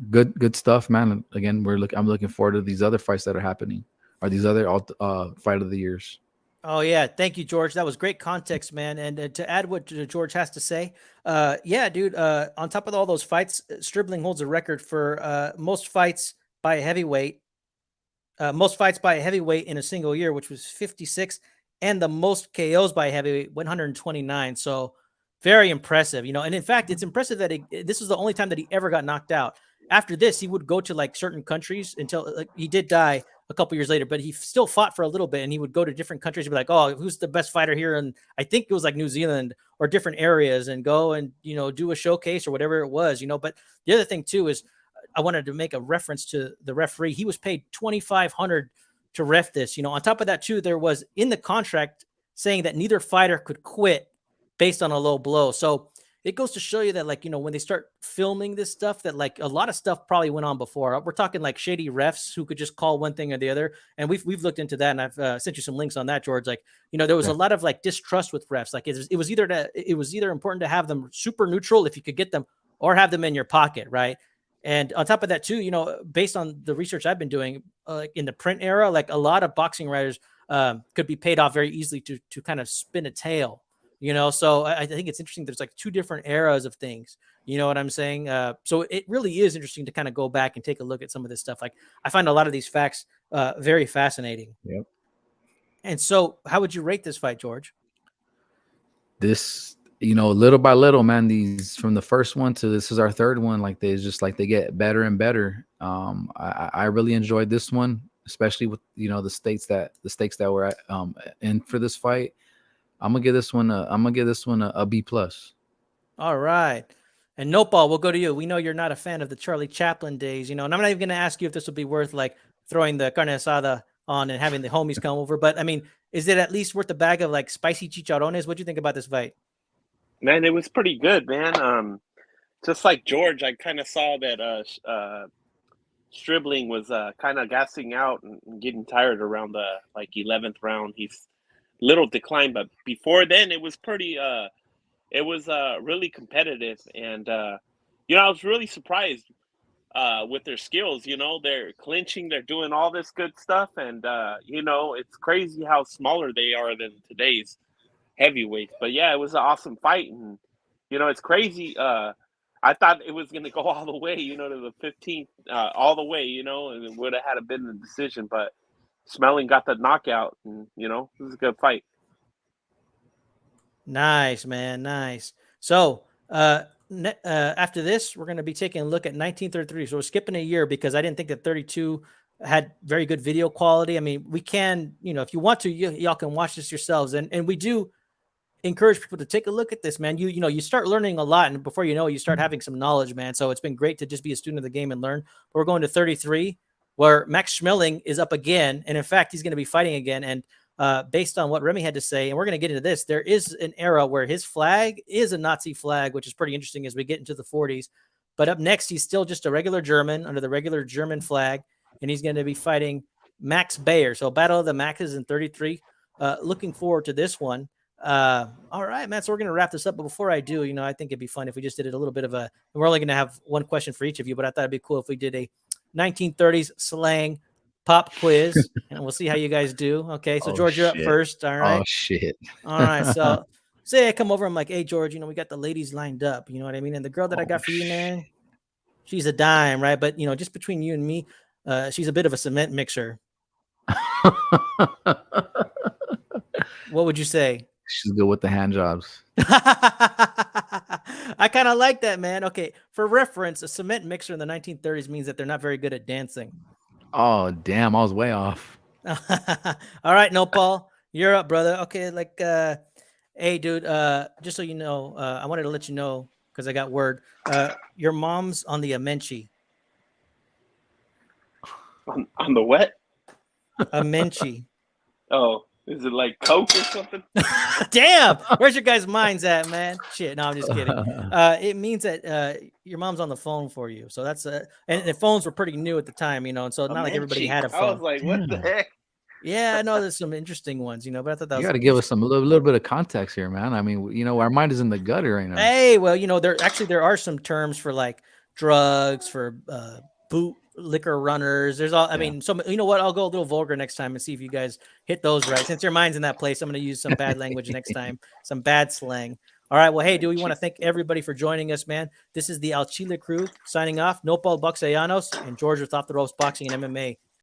good stuff, man. Again, I'm looking forward to these other fights that are happening, or these other fight of the years. Oh, yeah. Thank you, George. That was great context, man. And to add what George has to say, yeah, dude, on top of all those fights, Stribling holds a record for most fights by a heavyweight in a single year, which was 56, and the most KOs by a heavyweight, 129. So very impressive, And in fact, it's impressive that this was the only time that he ever got knocked out. After this, he would go to like certain countries until he did die a couple years later, but he still fought for a little bit, and he would go to different countries and be like, oh, who's the best fighter here? And I think it was like New Zealand or different areas, and go and, do a showcase or whatever it was, But the other thing too is I wanted to make a reference to the referee. He was paid $2,500 to ref this, On top of that too, there was in the contract saying that neither fighter could quit based on a low blow. So it goes to show you that, like, when they start filming this stuff, that like a lot of stuff probably went on before. We're talking like shady refs who could just call one thing or the other. And we've looked into that, and I've sent you some links on that, George. Like, there was a lot of like distrust with refs. Like it was either important to have them super neutral if you could get them, or have them in your pocket, right? And on top of that too, based on the research I've been doing, in the print era, like a lot of boxing writers could be paid off very easily to kind of spin a tale. So I think it's interesting. There's like two different eras of things. You know what I'm saying? So it really is interesting to kind of go back and take a look at some of this stuff. Like I find a lot of these facts very fascinating. Yep. And so how would you rate this fight, George? This, little by little, man, these from the first one to this is our third one. Like they get better and better. I really enjoyed this one, especially with, the stakes that were in for this fight. I'm gonna give this one a B+. All right. And Nopal, we'll go to you. We know you're not a fan of the Charlie Chaplin days, and I'm not even gonna ask you if this would be worth like throwing the carne asada on and having the homies come over. But I mean, is it at least worth the bag of like spicy chicharrones? What do you think about this fight? Man, it was pretty good, man. Just like George, I kind of saw that Stribling was kind of gassing out and getting tired around the 11th round. He's little decline, but before then it was pretty really competitive, and I was really surprised with their skills. They're clinching, they're doing all this good stuff, and it's crazy how smaller they are than today's heavyweights. But yeah, it was an awesome fight, and it's crazy. I thought it was going to go all the way, to the 15th, all the way, and it would have had been the decision, but Schmeling got the knockout, and it was a good fight. Nice, man, nice. So after this, we're going to be taking a look at 1933. So we're skipping a year because I didn't think that 32 had very good video quality. I mean, we can, if you want to, y'all can watch this yourselves, and we do encourage people to take a look at this, man. You start learning a lot, and before you know it, you start having some knowledge, man. So it's been great to just be a student of the game and learn. But we're going to 33. Where Max Schmeling is up again. And in fact, he's going to be fighting again. And based on what Remy had to say, and we're going to get into this, there is an era where his flag is a Nazi flag, which is pretty interesting as we get into the 40s. But up next, he's still just a regular German under the regular German flag. And he's going to be fighting Max Bayer. So Battle of the Maxes in 33. Looking forward to this one. All right, man. So we're going to wrap this up. But before I do, I think it'd be fun if we just did it a little bit of we're only going to have one question for each of you, but I thought it'd be cool if we did a 1930s slang pop quiz, and we'll see how you guys do. Okay, so Oh, George, you're up shit. first. All right. Oh shit. All right. So say I come over, I'm like, hey George, we got the ladies lined up. You know what I mean? And the girl that I got for you, man, she's a dime, right? But just between you and me, she's a bit of a cement mixer. What would you say? She's good with the hand jobs. I kind of like that, man. Okay, for reference, a cement mixer in the 1930s means that they're not very good at dancing. Oh damn, I was way off. All right, Nopal, you're up, brother. Okay, hey, dude, just so you know, I wanted to let you know because I got word. Your mom's on the Amenchi. On the wet? Amenchi. Oh, is it like Coke or something? Damn, where's your guys' minds at, man? Shit, no, I'm just kidding. It means that your mom's on the phone for you. So that's and the phones were pretty new at the time, and so not like everybody had a phone. I was like, what the heck? Yeah, I know there's some interesting ones, but I thought that You was got to give us a little bit of context here, man. I mean, our mind is in the gutter right now. Hey, well, there are some terms for like drugs, for boot liquor runners. There's all, I mean, so you know what? I'll go a little vulgar next time and see if you guys hit those right. Since your mind's in that place, I'm going to use some bad language next time, some bad slang. All right. Well, hey, do we want to thank everybody for joining us, man? This is the Al Chile crew signing off. Nopal Buxayanos and George with Off the Ropes Boxing and MMA.